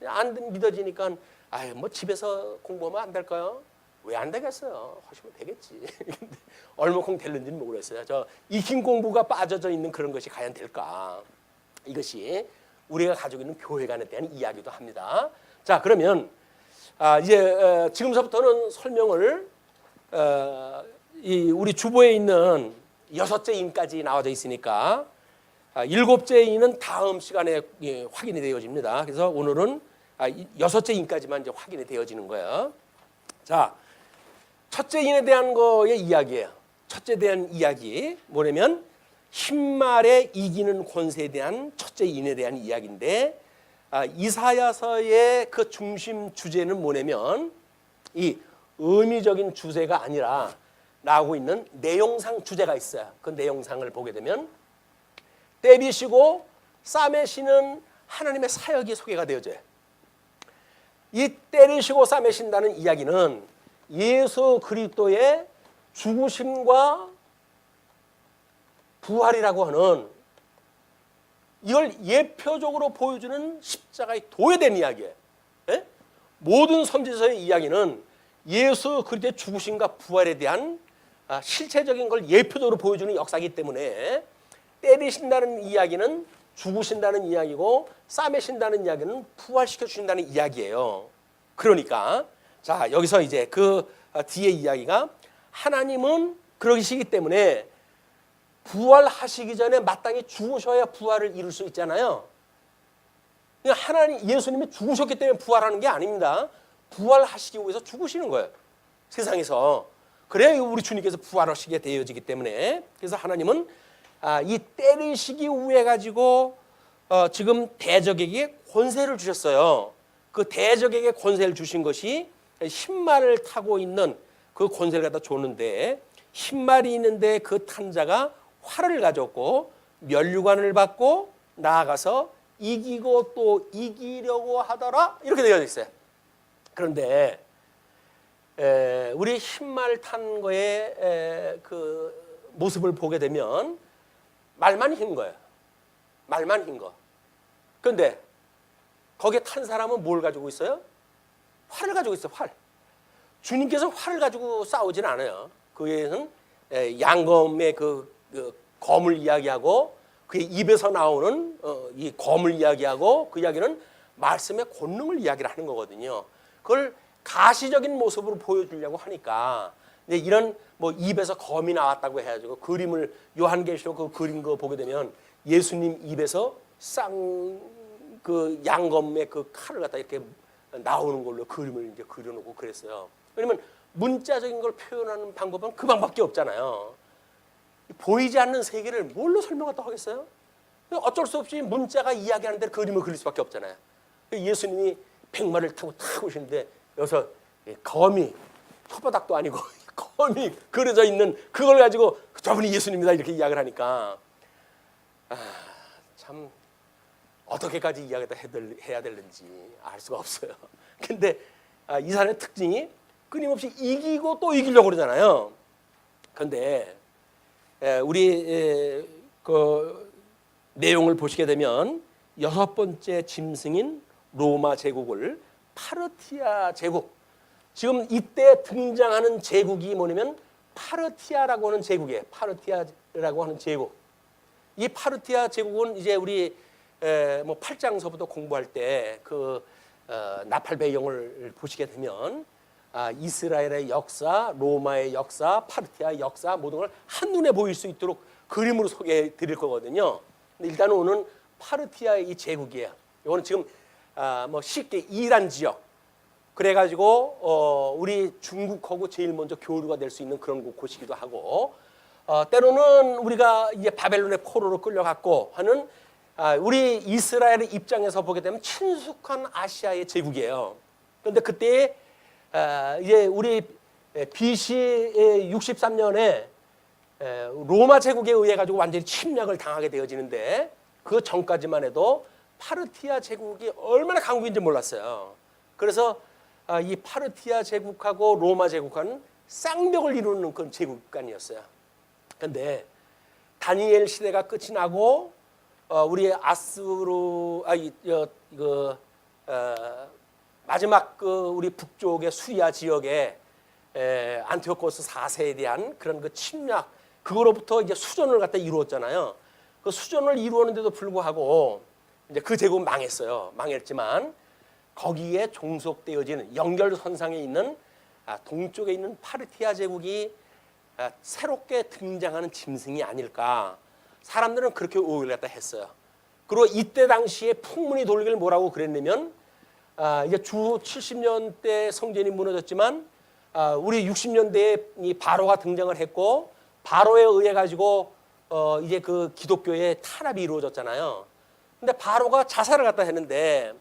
안 믿어지니까 아유 뭐 집에서 공부하면 안 될까요? 왜 안 되겠어요? 하시면 되겠지. 근데 얼마큼 될는지는 모르겠어요. 저 익힌 공부가 빠져져 있는 그런 것이 과연 될까? 이것이 우리가 가지고 있는 교회관에 대한 이야기도 합니다. 자 그러면 이제 지금서부터는 설명을 이 우리 주보에 있는 6째 인까지 나와져 있으니까 7째 인은 다음 시간에 확인이 되어집니다. 그래서 오늘은 6째 인까지만 이제 확인이 되어지는 거예요. 자, 첫째 인에 대한 거의 이야기예요. 첫째 대한 이야기 뭐냐면 흰말에 이기는 권세에 대한 첫째 인에 대한 이야기인데 이사야서의 그 중심 주제는 뭐냐면 이 의미적인 주제가 아니라 나오고 있는 내용상 주제가 있어요. 그 내용상을 보게 되면 때리시고 싸매시는 하나님의 사역이 소개가 되어져요. 이 때리시고 싸매신다는 이야기는 예수 그리스도의 죽으심과 부활이라고 하는 이걸 예표적으로 보여주는 십자가의 도회된 이야기예요. 예? 모든 선지서의 이야기는 예수 그리스도의 죽으심과 부활에 대한 실체적인 걸 예표적으로 보여주는 역사이기 때문에 때리신다는 이야기는 죽으신다는 이야기고 싸매신다는 이야기는 부활시켜 주신다는 이야기예요. 그러니까 자 여기서 이제 그 뒤에 이야기가 하나님은 그러시기 때문에 부활하시기 전에 마땅히 죽으셔야 부활을 이룰 수 있잖아요. 하나님 예수님이 죽으셨기 때문에 부활하는 게 아닙니다. 부활하시기 위해서 죽으시는 거예요. 세상에서. 그래야 우리 주님께서 부활하시게 되어지기 때문에 그래서 하나님은 이 때리시기 위해 가지고 지금 대적에게 권세를 주셨어요. 그 대적에게 권세를 주신 것이 흰말을 타고 있는 그 권세를 갖다 줬는데 흰말이 있는데 그 탄 자가 활을 가졌고 면류관을 받고 나아가서 이기고 또 이기려고 하더라 이렇게 되어 있어요. 그런데 우리 흰말 탄 거의 그 모습을 보게 되면 말만 흰 거예요. 말만 흰 거. 그런데 거기에 탄 사람은 뭘 가지고 있어요? 활을 가지고 있어요. 활. 주님께서 활을 가지고 싸우진 않아요. 그에는 양검의 그 검을 이야기하고 그의 입에서 나오는 이 검을 이야기하고 그 이야기는 말씀의 권능을 이야기를 하는 거거든요. 그걸 가시적인 모습으로 보여주려고 하니까 이런 뭐 입에서 검이 나왔다고 해가지고 그림을 요한계시록 그 그림 거 보게 되면 예수님 입에서 그 양검의 그 칼을 갖다 이렇게 나오는 걸로 그림을 이제 그려놓고 그랬어요. 왜냐면 문자적인 걸 표현하는 방법은 그 방법밖에 없잖아요. 보이지 않는 세계를 뭘로 설명하다고 하겠어요? 어쩔 수 없이 문자가 이야기하는 대로 그림을 그릴 수밖에 없잖아요. 예수님이 백마를 타고 탁 오시는데 여기서 검이 토바닥도 아니고 검이 그려져 있는 그걸 가지고 저분이 예수님이다 이렇게 이야기를 하니까 참 어떻게까지 이야기를 해야 되는지 알 수가 없어요. 근데 이 사람의 특징이 끊임없이 이기고 또 이기려고 그러잖아요. 그런데 우리 그 내용을 보시게 되면 6번째 짐승인 로마 제국을 파르티아 제국, 지금 이때 등장하는 제국이 뭐냐면 파르티아라고 하는 제국이에요. 파르티아라고 하는 제국. 이 파르티아 제국은 이제 우리 뭐 8장서부터 공부할 때 그 나팔배경을 보시게 되면 이스라엘의 역사, 로마의 역사, 파르티아의 역사 모든 걸 한눈에 보일 수 있도록 그림으로 소개해 드릴 거거든요. 근데 일단 오늘은 파르티아의 이 제국이에요. 이거는 지금 뭐 쉽게 이란 지역, 그래가지고 우리 중국하고 제일 먼저 교류가 될 수 있는 그런 곳이기도 하고, 때로는 우리가 이제 바벨론의 포로로 끌려갔고 하는 우리 이스라엘의 입장에서 보게 되면 친숙한 아시아의 제국이에요. 그런데 그때 이제 우리 BC 63년에 로마 제국에 의해 가지고 완전히 침략을 당하게 되어지는데 그 전까지만 해도 파르티아 제국이 얼마나 강국인지 몰랐어요. 그래서 이 파르티아 제국하고 로마 제국과는 쌍벽을 이루는 그런 제국간이었어요. 그런데 다니엘 시대가 끝이 나고 우리 아수르 마지막 우리 북쪽의 수리아 지역에 안티오코스 4세에 대한 그런 그 침략, 그거로부터 이제 수전을 갖다 이루었잖아요. 그 수전을 이루었는데도 불구하고 이제 그 제국은 망했어요. 망했지만 거기에 종속되어지는 연결선상에 있는 동쪽에 있는 파르티아 제국이 새롭게 등장하는 짐승이 아닐까. 사람들은 그렇게 오해를 갖다 했어요. 그리고 이때 당시에 풍문이 돌기를 뭐라고 그랬냐면 이제 주 70년대 성전이 무너졌지만 우리 60년대에 이 바로가 등장을 했고 바로에 의해 가지고 이제 그 기독교의 탄압이 이루어졌잖아요. 근데 바로가 자살을 갖다 했는데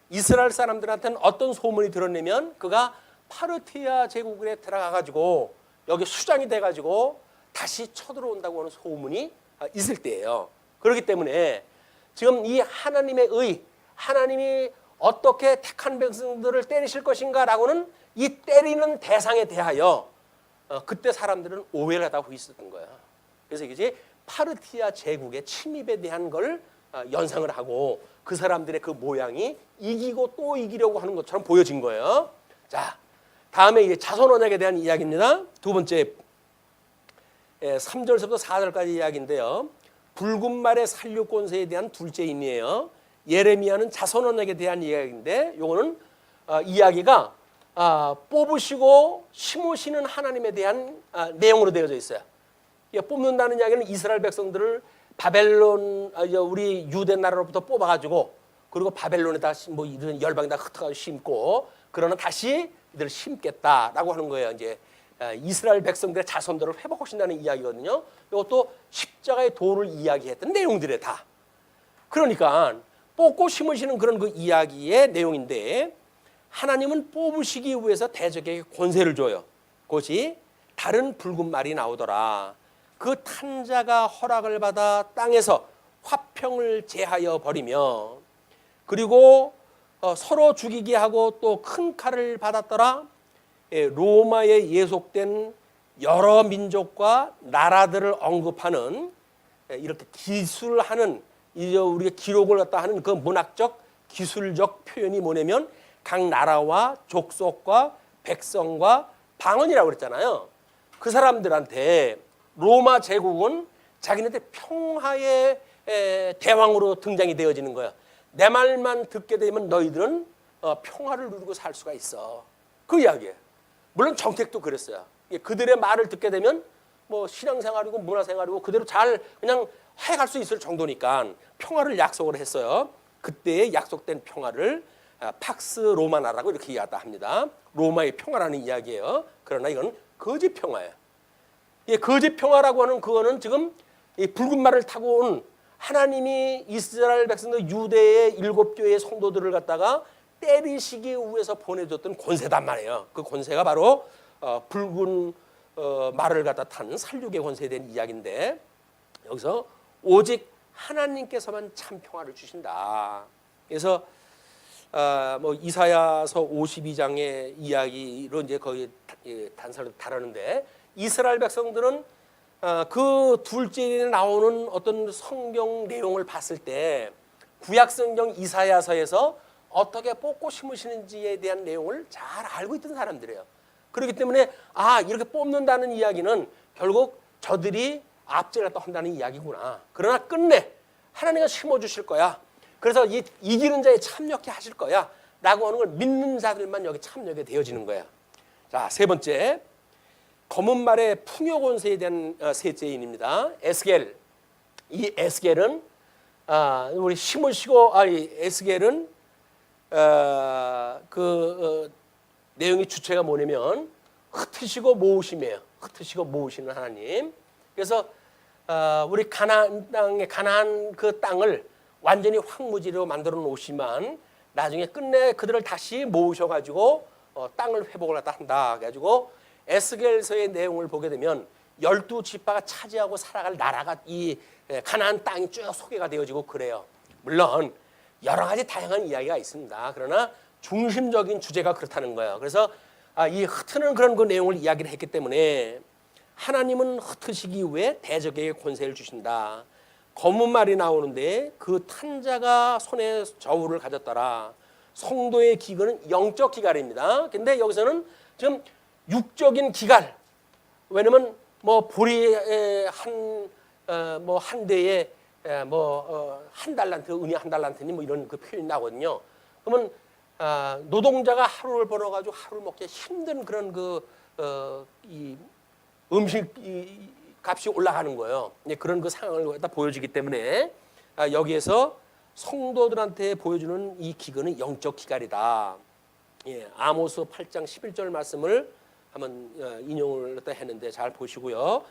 이스라엘 사람들한테는 어떤 소문이 들었냐면 그가 파르티아 제국에 들어가 가지고 여기 수장이 돼 가지고 다시 쳐들어온다고 하는 소문이 있을 때예요. 그렇기 때문에 지금 이 하나님의 하나님이 어떻게 택한 백성들을 때리실 것인가라고는 이 때리는 대상에 대하여 그때 사람들은 오해를 하고 있었던 거예요. 그래서 이제 파르티아 제국의 침입에 대한 걸 연상을 하고 그 사람들의 그 모양이 이기고 또 이기려고 하는 것처럼 보여진 거예요. 자, 다음에 이제 자손 언약에 대한 이야기입니다. 두 번째 3절부터 4절까지 이야기인데요. 붉은 말의 살육 권세에 대한 둘째 의미예요. 예레미야는 자손 언약에 대한 이야기인데 요거는 이야기가 뽑으시고 심으시는 하나님에 대한 내용으로 되어져 있어요. 뽑는다는 이야기는 이스라엘 백성들을 바벨론 우리 유대 나라로부터 뽑아가지고 그리고 바벨론에다 뭐 이런 열방에다 흩어가지고 심고 그러나 다시 이들을 심겠다라고 하는 거예요. 이제 이스라엘 백성들의 자손들을 회복하신다는 이야기거든요. 이것도 십자가의 도를 이야기했던 내용들에 다. 그러니까 뽑고 심으시는 그런 그 이야기의 내용인데 하나님은 뽑으시기 위해서 대적에게 권세를 줘요. 그것이 다른 붉은 말이 나오더라. 그 탄자가 허락을 받아 땅에서 화평을 제하여 버리며 그리고 서로 죽이게 하고 또 큰 칼을 받았더라. 로마에 예속된 여러 민족과 나라들을 언급하는 이렇게 기술하는 이제 우리가 기록을 갖다 하는 그 문학적 기술적 표현이 뭐냐면 각 나라와 족속과 백성과 방언이라고 그랬잖아요. 그 사람들한테 로마 제국은 자기네들 평화의 대왕으로 등장이 되어지는 거야. 내 말만 듣게 되면 너희들은 평화를 누리고 살 수가 있어. 그 이야기예요. 물론 정택도 그랬어요. 그들의 말을 듣게 되면 뭐 신앙생활이고 문화생활이고 그대로 잘 그냥 해갈 수 있을 정도니까 평화를 약속을 했어요. 그때의 약속된 평화를 팍스 로마나라고 이렇게 이야기하다 합니다. 로마의 평화라는 이야기예요. 그러나 이건 거짓 평화예요. 거짓 평화라고 하는 그거는 지금 이 붉은 말을 타고 온 하나님이 이스라엘 백성들 유대의 7교회의 성도들을 갖다가 때리시기 위해서 보내줬던 권세단 말이에요. 그 권세가 바로 붉은 말을 갖다 탄 살육의 권세에 대한 이야기인데, 여기서 오직 하나님께서만 참 평화를 주신다. 그래서 뭐 이사야서 52장의 이야기로 이제 거의 단서를 다루는데, 이스라엘 백성들은 그 둘째에 나오는 어떤 성경 내용을 봤을 때 구약 성경 이사야서에서 어떻게 뽑고 심으시는지에 대한 내용을 잘 알고 있던 사람들이에요. 그렇기 때문에 이렇게 뽑는다는 이야기는 결국 저들이 압제를 또 한다는 이야기구나. 그러나 끝내 하나님가 심어주실 거야. 그래서 이기는 자에 참여케 하실 거야 라고 하는 걸 믿는 자들만 여기 참여게 되어지는 거야. 자, 세 번째, 검은 말의 풍요 권세에 대한 셋째인입니다. 에스겔. 이 에스겔은 우리 심으시고 에스겔은 내용의 주체가 뭐냐면 흩으시고 모으심이에요. 흩으시고 모으시는 하나님. 그래서 우리 가나안 그 땅을 완전히 황무지로 만들어 놓으시만 나중에 끝내 그들을 다시 모으셔가지고 땅을 회복을 한다. 그래가지고 에스겔서의 내용을 보게 되면 12지파가 차지하고 살아갈 나라가 이 가나안 땅이 쭉 소개가 되어지고 그래요. 물론 여러 가지 다양한 이야기가 있습니다. 그러나 중심적인 주제가 그렇다는 거예요. 그래서 이 흩트는 그런 그 내용을 이야기를 했기 때문에 하나님은 흩으시기 위해 대적에게 권세를 주신다. 검은 말이 나오는데 그 탄자가 손에 저울을 가졌더라. 성도의 기근은 영적 기갈입니다. 근데 여기서는 지금 육적인 기갈. 왜냐면 뭐 보리 한 대에 한 달란트, 은이 한 달란트니 뭐 이런 그 표현이 나거든요. 그러면 노동자가 하루를 벌어가지고 하루를 먹기 힘든 그런 이 음식 값이 올라가는 거예요. 그런 그 상황을 갖다 보여주기 때문에 여기에서 성도들한테 보여주는 이 기근은 영적 기갈이다. 아모스 8장 11절 말씀을 한번 인용을 했는데 잘 보시고요.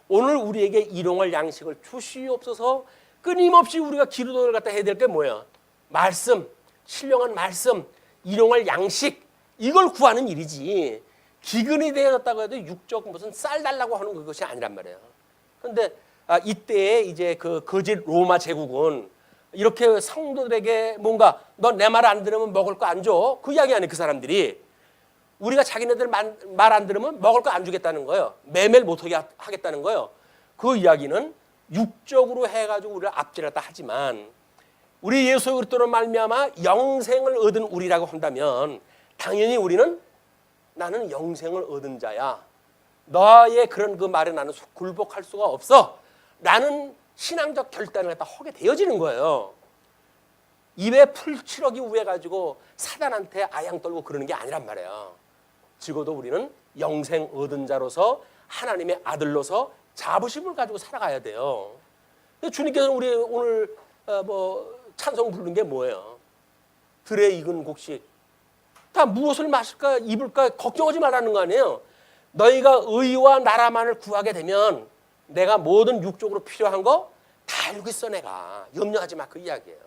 오늘 우리에게 일용할 양식을 주시옵소서. 끊임없이 우리가 기도를 갖다 해야 될 게 뭐예요? 말씀, 신령한 말씀, 일용할 양식, 이걸 구하는 일이지. 기근이 되었다고 해도 육적 무슨 쌀 달라고 하는 그것이 아니란 말이에요. 그런데 이때 이제 그 거짓 로마 제국은 이렇게 성도들에게 뭔가 너 내 말 안 들으면 먹을 거 안 줘. 그 이야기 아니에요. 그 사람들이. 우리가 자기네들 말 안 들으면 먹을 거 안 주겠다는 거예요. 매매를 못하게 하겠다는 거예요. 그 이야기는 육적으로 해가지고 우리를 압제했다 하지만 우리 예수 그리스도로 말미암아 영생을 얻은 우리라고 한다면 당연히 우리는 나는 영생을 얻은 자야. 너의 그런 그 말에 나는 굴복할 수가 없어. 라는 신앙적 결단을 갖다 하게 되어지는 거예요. 입에 풀칠하기 위해 가지고 사단한테 아양 떨고 그러는 게 아니란 말이에요. 적어도 우리는 영생 얻은 자로서 하나님의 아들로서 자부심을 가지고 살아가야 돼요. 주님께서는 우리 오늘 찬송 부르는 게 뭐예요? 들에 익은 곡식. 다 무엇을 마실까 입을까 걱정하지 말라는 거 아니에요. 너희가 의와 나라만을 구하게 되면 내가 모든 육적으로 필요한 거 다 알고 있어. 내가 염려하지 마. 그 이야기예요.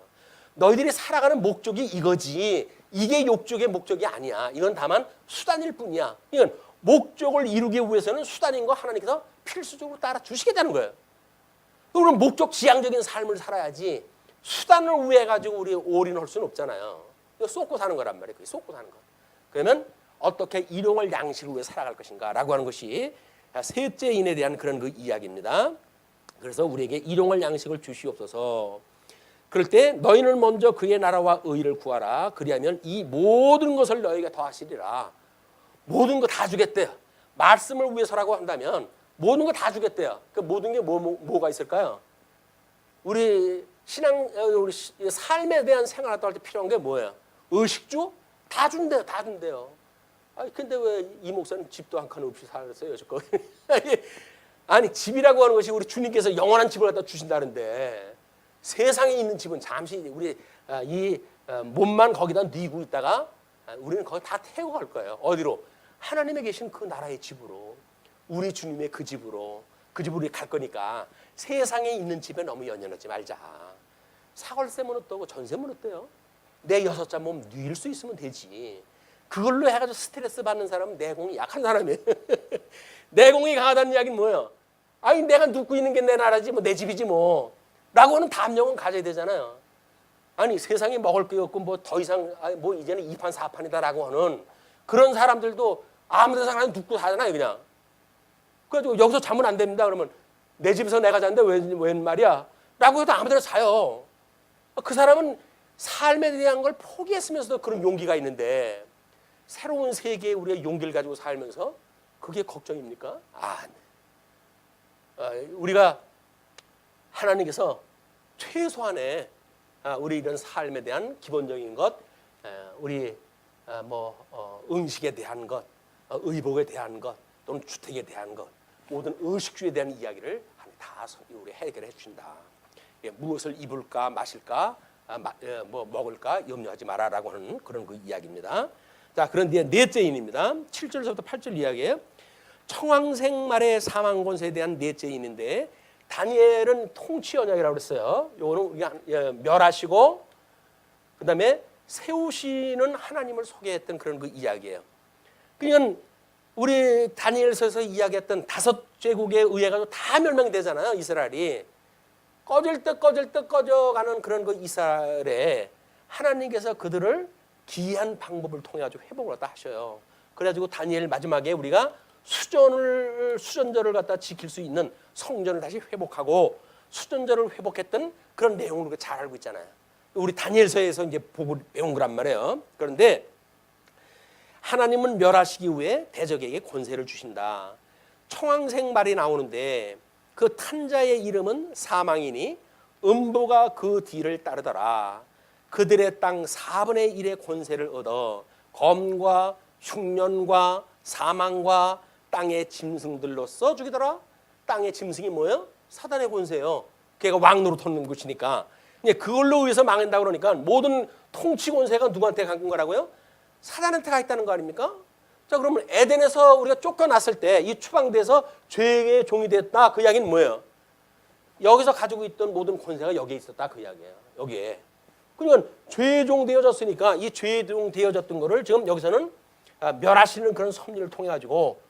너희들이 살아가는 목적이 이거지. 이게 욕적의 목적이 아니야. 이건 다만 수단일 뿐이야. 이건 목적을 이루기 위해서는 수단인 거 하나님께서 필수적으로 따라 주시겠다는 거예요. 그럼 목적 지향적인 삶을 살아야지 수단을 위해 가지고 우리 올인할 수는 없잖아요. 이거 쏟고 사는 거란 말이에요. 쏟고 사는 거. 그러면 어떻게 일용할 양식을 위해 살아갈 것인가라고 하는 것이 셋째인에 대한 그런 그 이야기입니다. 그래서 우리에게 일용할 양식을 주시옵소서. 그럴 때 너희는 먼저 그의 나라와 의를 구하라. 그리하면 이 모든 것을 너희에게 더하시리라. 모든 거 다 주겠대요. 말씀을 위해서라고 한다면 모든 거 다 주겠대요. 그 모든 게 뭐가 있을까요? 우리 우리 삶에 대한 생활을 할 때 필요한 게 뭐예요? 의식주? 다 준대요. 다 준대요. 아니, 근데 왜 이 목사는 집도 한 칸 없이 살았어요? 여지껏. 아니, 집이라고 하는 것이 우리 주님께서 영원한 집을 갖다 주신다는데 세상에 있는 집은 잠시 우리 이 몸만 거기다 뉘고 있다가 우리는 거기 다 태우고 갈 거예요. 어디로? 하나님의 계신 그 나라의 집으로, 우리 주님의 그 집으로, 그 집으로 갈 거니까 세상에 있는 집에 너무 연연하지 말자. 사골세면 어떠고 전세면 어때요? 내 6자 몸 뉘일 수 있으면 되지. 그걸로 해가지고 스트레스 받는 사람은 내공이 약한 사람이에요. 내공이 강하다는 이야기는 뭐예요? 아니, 내가 눕고 있는 게 내 나라지 뭐 내 집이지 뭐 라고 하는 담력은 가져야 되잖아요. 아니, 세상에 먹을 게 없고 뭐 더 이상 뭐 이제는 2판 4판이다라고 하는 그런 사람들도 아무 데나 그냥 눕고 사잖아요, 그냥. 그래가지고 여기서 자면 안 됩니다. 그러면 내 집에서 내가 자는데 웬 말이야? 라고 해도 아무 데나 자요. 그 사람은 삶에 대한 걸 포기했으면서도 그런 용기가 있는데 새로운 세계에 우리가 용기를 가지고 살면서 그게 걱정입니까? 우리가 하나님께서 최소한의 우리 이런 삶에 대한 기본적인 것, 우리 음식에 대한 것, 의복에 대한 것, 또는 주택에 대한 것, 모든 의식주에 대한 이야기를 다 우리 해결해 주신다. 무엇을 입을까, 마실까, 뭐 먹을까 염려하지 마라라고 하는 그런 그 이야기입니다. 자, 그런데 넷째 인입니다. 7절부터 8절 이야기예요. 청황생 말의 사망 권세에 대한 넷째 인인데 다니엘은 통치 언약이라고 그랬어요. 요거는 우리가 멸하시고 그다음에 세우시는 하나님을 소개했던 그런 그 이야기예요. 그러니까 우리 다니엘서에서 이야기했던 5제국에 의해 가지고 다 멸망이 되잖아요. 이스라엘이 꺼질 듯 꺼져가는 그런 그 이스라엘에 하나님께서 그들을 기이한 방법을 통해 가지고 회복을 갖다 하셔요. 그래가지고 다니엘 마지막에 우리가 수전절을 갖다 지킬 수 있는 성전을 다시 회복하고 수전절을 회복했던 그런 내용을 우리가 잘 알고 있잖아요. 우리 다니엘서에서 이제 보고 배운 거란 말이에요. 그런데 하나님은 멸하시기 위해 대적에게 권세를 주신다. 청황생 말이 나오는데 그 탄자의 이름은 사망이니 음보가 그 뒤를 따르더라. 그들의 땅 4분의 1의 권세를 얻어 검과 흉년과 사망과 땅의 짐승들로써 죽이더라. 땅의 짐승이 뭐예요? 사단의 권세예요. 걔가 왕노릇하는 것이니까. 그걸로 의해서 망한다고 그러니까 모든 통치 권세가 누구한테 간 거라고요? 사단한테 가 있다는 거 아닙니까? 자, 그러면 에덴에서 우리가 쫓겨났을 때 이 추방돼서 죄의 종이 됐다. 그 이야기는 뭐예요? 여기서 가지고 있던 모든 권세가 여기에 있었다. 그 이야기예요. 여기에. 그러니까 죄의 종 되어졌으니까 이 죄의 종 되어졌던 거를 지금 여기서는 멸하시는 그런 섭리를 통해 가지고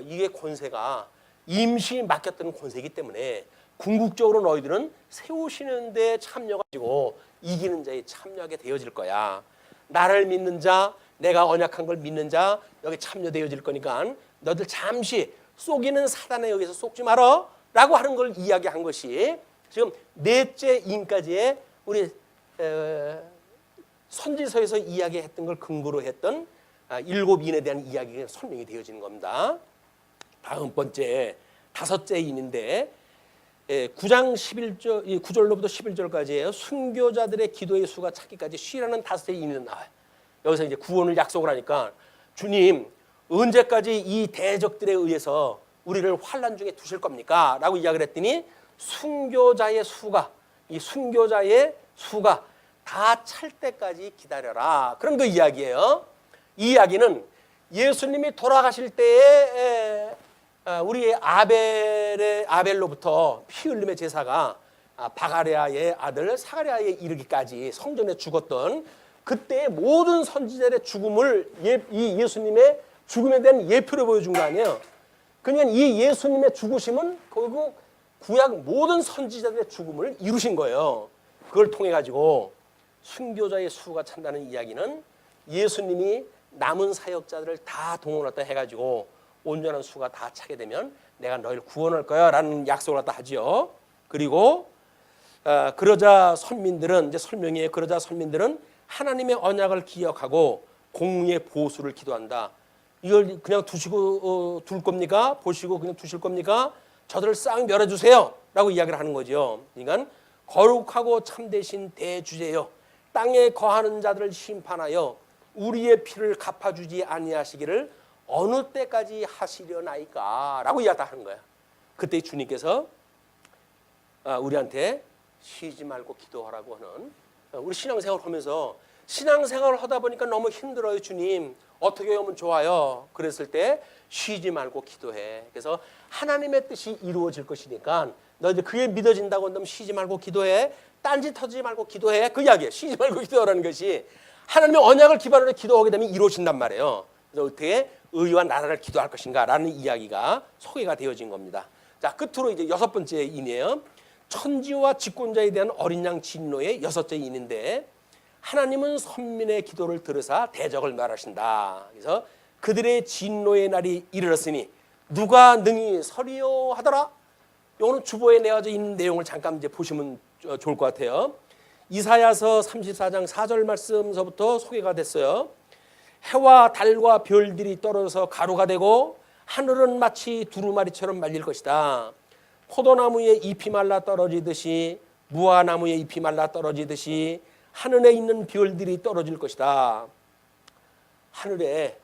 이게 권세가 임시 맡겼던 권세이기 때문에 궁극적으로 너희들은 세우시는 데 참여가지고 이기는 자에 참여하게 되어질 거야. 나를 믿는 자, 내가 언약한 걸 믿는 자 여기 참여되어질 거니까 너희들 잠시 속이는 사단에 의해서 속지 말어 라고 하는 걸 이야기한 것이 지금 넷째 인까지의 우리 선지서에서 이야기했던 걸 근거로 했던 7인에 대한 이야기가 설명이 되어지는 겁니다. 다음 번째 5째 인인데 9장 11절, 9절로부터 11절까지예요. 순교자들의 기도의 수가 찾기까지 쉬라는 5째 인이 나와요. 여기서 이제 구원을 약속을 하니까 주님 언제까지 이 대적들에 의해서 우리를 환난 중에 두실 겁니까? 라고 이야기를 했더니 순교자의 수가 다 찰 때까지 기다려라. 그런 그 이야기예요. 이 이야기는 예수님이 돌아가실 때에 우리 아벨로부터 피 흘림의 제사가 바가랴의 아들 사가랴에 이르기까지 성전에 죽었던 그때의 모든 선지자들의 죽음을 이 예수님의 죽음에 대한 예표로 보여준 거 아니에요. 그러니까 이 예수님의 죽으심은 결국 구약 모든 선지자들의 죽음을 이루신 거예요. 그걸 통해 가지고 순교자의 수가 찬다는 이야기는 예수님이 남은 사역자들을 다 동원했다 해가지고 온전한 수가 다 차게 되면 내가 너희를 구원할 거야 라는 약속을 갖다 하지요. 그리고 그러자 선민들은 이제 설명이에요. 그러자 선민들은 하나님의 언약을 기억하고 공의의 보수를 기도한다. 이걸 그냥 두시고 둘 겁니까? 보시고 그냥 두실 겁니까? 저들을 싹 멸해주세요 라고 이야기를 하는 거죠. 그러니까 거룩하고 참되신 대주제여 땅에 거하는 자들을 심판하여 우리의 피를 갚아주지 아니하시기를 어느 때까지 하시려나이까 라고 이야기하는 거야. 그때 주님께서 우리한테 쉬지 말고 기도하라고 하는, 우리 신앙생활을 하면서 신앙생활을 하다 보니까 너무 힘들어요. 주님 어떻게 하면 좋아요? 그랬을 때 쉬지 말고 기도해. 그래서 하나님의 뜻이 이루어질 것이니까 너 이제 그게 믿어진다고 한다면 쉬지 말고 기도해. 딴짓 터지지 말고 기도해. 그 이야기예요. 쉬지 말고 기도하라는 것이 하나님의 언약을 기반으로 기도하게 되면 이루어진단 말이에요. 그래서 어떻게 의와 나라를 기도할 것인가라는 이야기가 소개가 되어진 겁니다. 자, 끝으로 이제 6번째 인이에요. 천지와 집권자에 대한 어린 양 진노의 6째 인인데, 하나님은 선민의 기도를 들으사 대적을 멸하신다. 그래서 그들의 진노의 날이 이르렀으니 누가 능히 서리요 하더라. 이거는 주보에 내어져 있는 내용을 잠깐 이제 보시면 좋을 것 같아요. 이사야서 34장 4절 말씀서부터 소개가 됐어요. 해와 달과 별들이 떨어져서 가루가 되고 하늘은 마치 두루마리처럼 말릴 것이다. 포도나무에 잎이 말라 떨어지듯이 무화나무에 잎이 말라 떨어지듯이 하늘에 있는 별들이 떨어질 것이다. 하늘에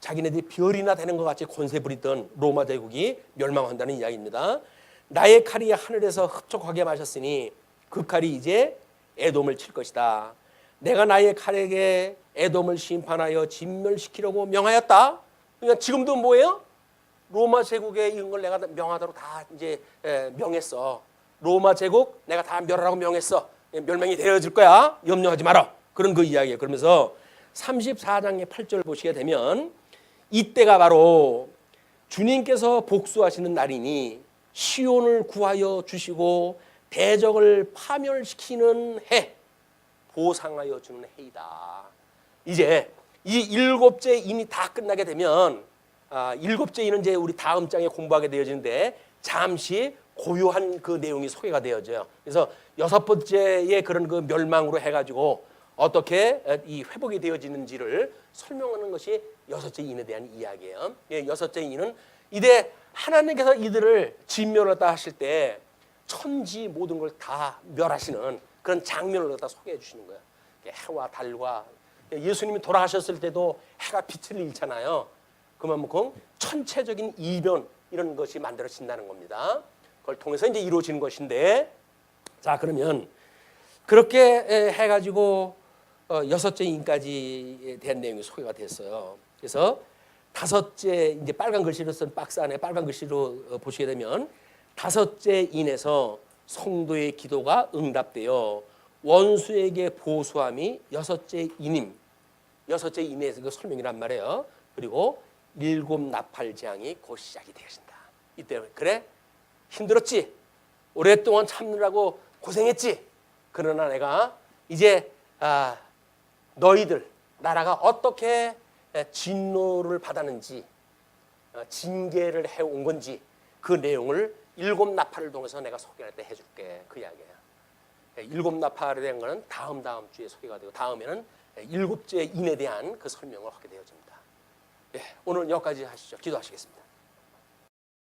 자기네들이 별이나 되는 것 같이 권세 부리던 로마 제국이 멸망한다는 이야기입니다. 나의 칼이 하늘에서 흡족하게 마셨으니 그 칼이 이제 에돔을 칠 것이다. 내가 나의 칼에게 에돔을 심판하여 진멸시키려고 명하였다. 그러니까 지금도 뭐예요? 로마 제국에 이런 걸 내가 명하도록 다 이제 명했어. 로마 제국 내가 다 멸하라고 명했어. 멸망이 되어질 거야. 염려하지 마라. 그런 그 이야기예요. 그러면서 34장의 8절 보시게 되면 이때가 바로 주님께서 복수하시는 날이니 시온을 구하여 주시고 대적을 파멸시키는 해, 보상하여 주는 해이다. 이제 이 7째 인이 다 끝나게 되면 7째 인은 이제 우리 다음 장에 공부하게 되어지는데 잠시 고요한 그 내용이 소개가 되어져요. 그래서 6번째의 그런 그 멸망으로 해가지고 어떻게 이 회복이 되어지는지를 설명하는 것이 6째 인에 대한 이야기예요. 6째 인은 이제 하나님께서 이들을 진멸하다 하실 때 천지 모든 걸 다 멸하시는 그런 장면을 갖다 소개해 주시는 거예요. 해와 달과 예수님이 돌아가셨을 때도 해가 빛을 잃잖아요. 그만큼 천체적인 이변 이런 것이 만들어진다는 겁니다. 그걸 통해서 이제 이루어지는 것인데, 자 그러면 그렇게 해가지고 6째 인까지에 대한 내용이 소개가 됐어요. 그래서 5째 이제 빨간 글씨로 쓴 박스 안에 빨간 글씨로 보시게 되면 5째 인에서 성도의 기도가 응답되어 원수에게 보수함이 6째 인임. 6째 인에서 그 설명이란 말이에요. 그리고 7 나팔 재앙이 곧 시작이 되어진다. 이때 그래 힘들었지, 오랫동안 참느라고 고생했지. 그러나 내가 이제 너희들 나라가 어떻게 진노를 받았는지 징계를 해온 건지 그 내용을 7 나팔을 통해서 내가 소개할 때 해줄게. 그 이야기예요. 7 나팔에 대한 거는 다음 주에 소개가 되고 다음에는 7째 인에 대한 그 설명을 하게 되어집니다. 오늘 여기까지 하시죠. 기도하시겠습니다.